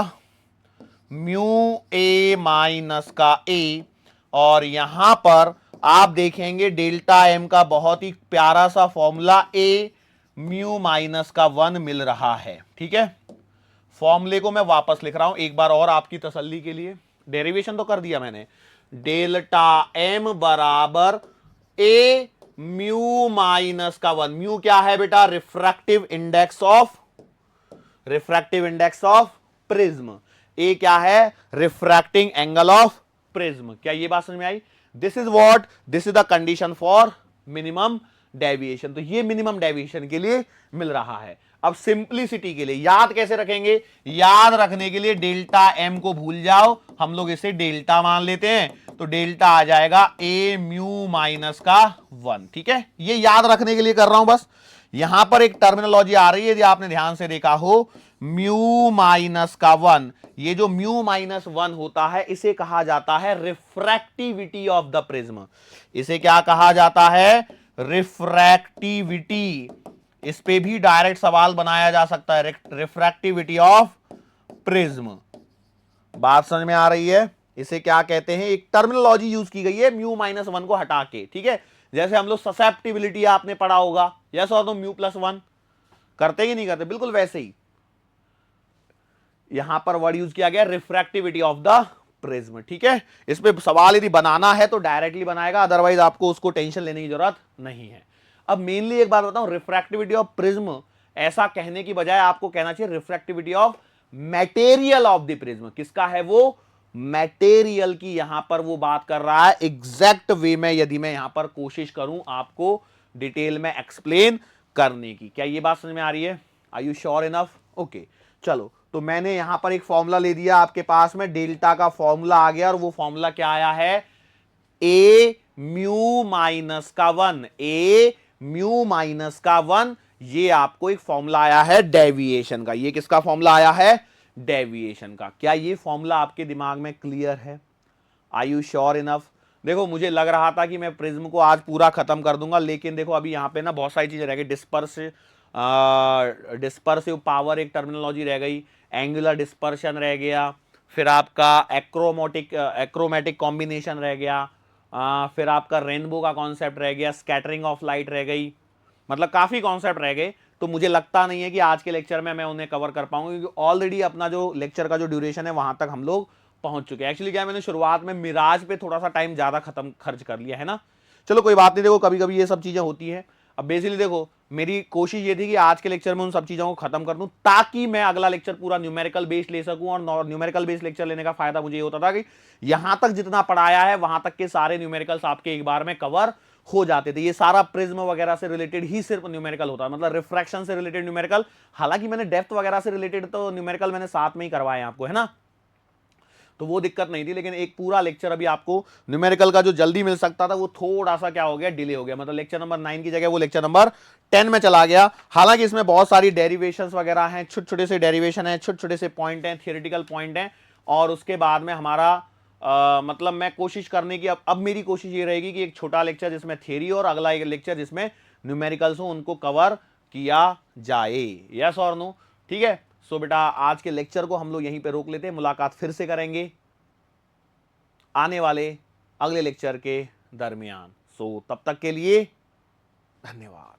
म्यू ए माइनस का ए। और यहां पर आप देखेंगे डेल्टा एम का बहुत ही प्यारा सा फॉर्मूला ए म्यू माइनस का 1 मिल रहा है, ठीक है। फॉर्मूले को मैं वापस लिख रहा हूं एक बार और आपकी तसल्ली के लिए, डेरिवेशन तो कर दिया मैंने। डेल्टा एम बराबर ए म्यू माइनस का 1, म्यू क्या है बेटा, रिफ्रैक्टिव इंडेक्स ऑफ प्रिज्म, ए क्या है, रिफ्रैक्टिंग एंगल ऑफ प्रिज्म। क्या ये बात समझ में आई? This is the condition for minimum deviation. तो ये मिनिमम डेविएशन के लिए मिल रहा है। अब सिंप्लिसिटी के लिए याद कैसे रखेंगे, याद रखने के लिए डेल्टा एम को भूल जाओ, हम लोग इसे डेल्टा मान लेते हैं, तो डेल्टा आ जाएगा ए म्यू माइनस का 1, ठीक है। ये याद रखने के लिए कर रहा हूं बस। यहां पर एक टर्मिनोलॉजी आ रही है, यदि आपने ध्यान से देखा हो, म्यू माइनस का 1, ये जो म्यू माइनस 1 होता है इसे कहा जाता है रिफ्रैक्टिविटी ऑफ द प्रिज्म। इसे क्या कहा जाता है, रिफ्रैक्टिविटी। इस पे भी डायरेक्ट सवाल बनाया जा सकता है, रिफ्रैक्टिविटी ऑफ प्रिज्म। बात समझ में आ रही है? इसे क्या कहते हैं, एक टर्मिनोलॉजी यूज की गई है म्यू माइनस 1 को हटा के, ठीक है। जैसे हम लोग ससेप्टिबिलिटी आपने पढ़ा होगा, यस और नो, म्यू प्लस 1 करते ही नहीं करते, बिल्कुल वैसे ही यहां पर वर्ड यूज किया गया रिफ्रैक्टिविटी ऑफ द प्रिज्म, ठीक है। इस पे सवाल यदि बनाना है तो डायरेक्टली बनाएगा, अदरवाइज आपको उसको टेंशन लेने की जरूरत नहीं है। अब मेनली एक बात बताऊं, रिफ्रैक्टिविटी ऑफ प्रिज्म ऐसा कहने की बजाय आपको कहना चाहिए refractivity of material of the prism. किसका है वो, मटेरियल की यहां पर वो बात कर रहा है। एग्जैक्ट वे में यदि मैं यहां पर कोशिश करूं आपको डिटेल में एक्सप्लेन करने की, क्या ये बात समझ में आ रही है? Are you sure enough? Okay, चलो। तो मैंने यहां पर एक फॉर्मूला ले दिया आपके पास में, डेल्टा का फॉर्मूला आ गया, और वो फॉर्मूला क्या आया है, ए म्यू माइनस का 1, ए म्यू माइनस का 1। ये आपको एक फॉर्मूला आया है डेविएशन का। ये किसका फॉर्मूला आया है, डेविएशन का। क्या ये फॉर्मूला आपके दिमाग में क्लियर है? Are you sure enough? देखो, मुझे लग रहा था कि मैं प्रिज्म को आज पूरा खत्म कर दूंगा, लेकिन देखो अभी यहां पे ना बहुत सारी चीजें रह गई। डिस्पर्सिव पावर एक टर्मिनोलॉजी रह गई, एंगुलर डिस्पर्शन रह गया, फिर आपका एक्रोमेटिक कॉम्बिनेशन रह गया, फिर आपका रेनबो का कॉन्सेप्ट रह गया, स्कैटरिंग ऑफ लाइट रह गई, मतलब काफी कॉन्सेप्ट रह गए। तो मुझे लगता नहीं है कि आज के लेक्चर में मैं उन्हें कवर कर पाऊंगा, क्योंकि ऑलरेडी अपना जो लेक्चर का जो ड्यूरेशन है वहां तक हम लोग पहुंच चुके हैं। एक्चुअली क्या है, मैंने शुरुआत में मिराज पे थोड़ा सा टाइम ज्यादा खर्च कर लिया है ना। चलो कोई बात नहीं, देखो कभी कभी ये सब चीजें होती हैं। अब बेसिकली देखो, मेरी कोशिश ये थी कि आज के लेक्चर में उन सब चीजों को खत्म कर दूं ताकि मैं अगला लेक्चर पूरा न्यूमेरिकल बेस्ड ले सकूं। और न्यूमेरिकल बेस्ड लेक्चर लेने का फायदा मुझे ये होता था कि यहां तक जितना पढ़ाया है वहां तक के सारे न्यूमेरिकल्स आपके एक बार में कवर हो जाते थे। ये सारा प्रिज्म वगैरह से रिलेटेड ही सिर्फ न्यूमेरिकल होता है, मतलब रिफ्रैक्शन से रिलेटेड न्यूमेरिकल। हालांकि मैंने डेप्थ वगैरह से रिलेटेड तो न्यूमेरिकल मैंने साथ में ही करवाए आपको, है ना, तो वो दिक्कत नहीं थी। लेकिन एक पूरा लेक्चर अभी आपको न्यूमेरिकल का जो जल्दी मिल सकता था वो थोड़ा सा क्या हो गया, डिले हो गया। मतलब लेक्चर नंबर 9 की जगह वो लेक्चर नंबर 10 में चला गया। हालांकि इसमें बहुत सारी डेरिवेशंस वगैरह हैं, छोटे छोटे से डेरिवेशन है, छोटे छोटे से पॉइंट हैं, थियोरेटिकल पॉइंट हैं। और उसके बाद में हमारा मतलब मैं कोशिश करने की, अब मेरी कोशिश ये रहेगी कि एक छोटा लेक्चर जिसमें थियरी और अगला एक लेक्चर जिसमें न्यूमेरिकल्स हो उनको कवर किया जाए। यस और नो, ठीक है। सो बेटा आज के लेक्चर को हम लोग यहीं पे रोक लेते हैं, मुलाकात फिर से करेंगे आने वाले अगले लेक्चर के दरमियान। सो तब तक के लिए धन्यवाद।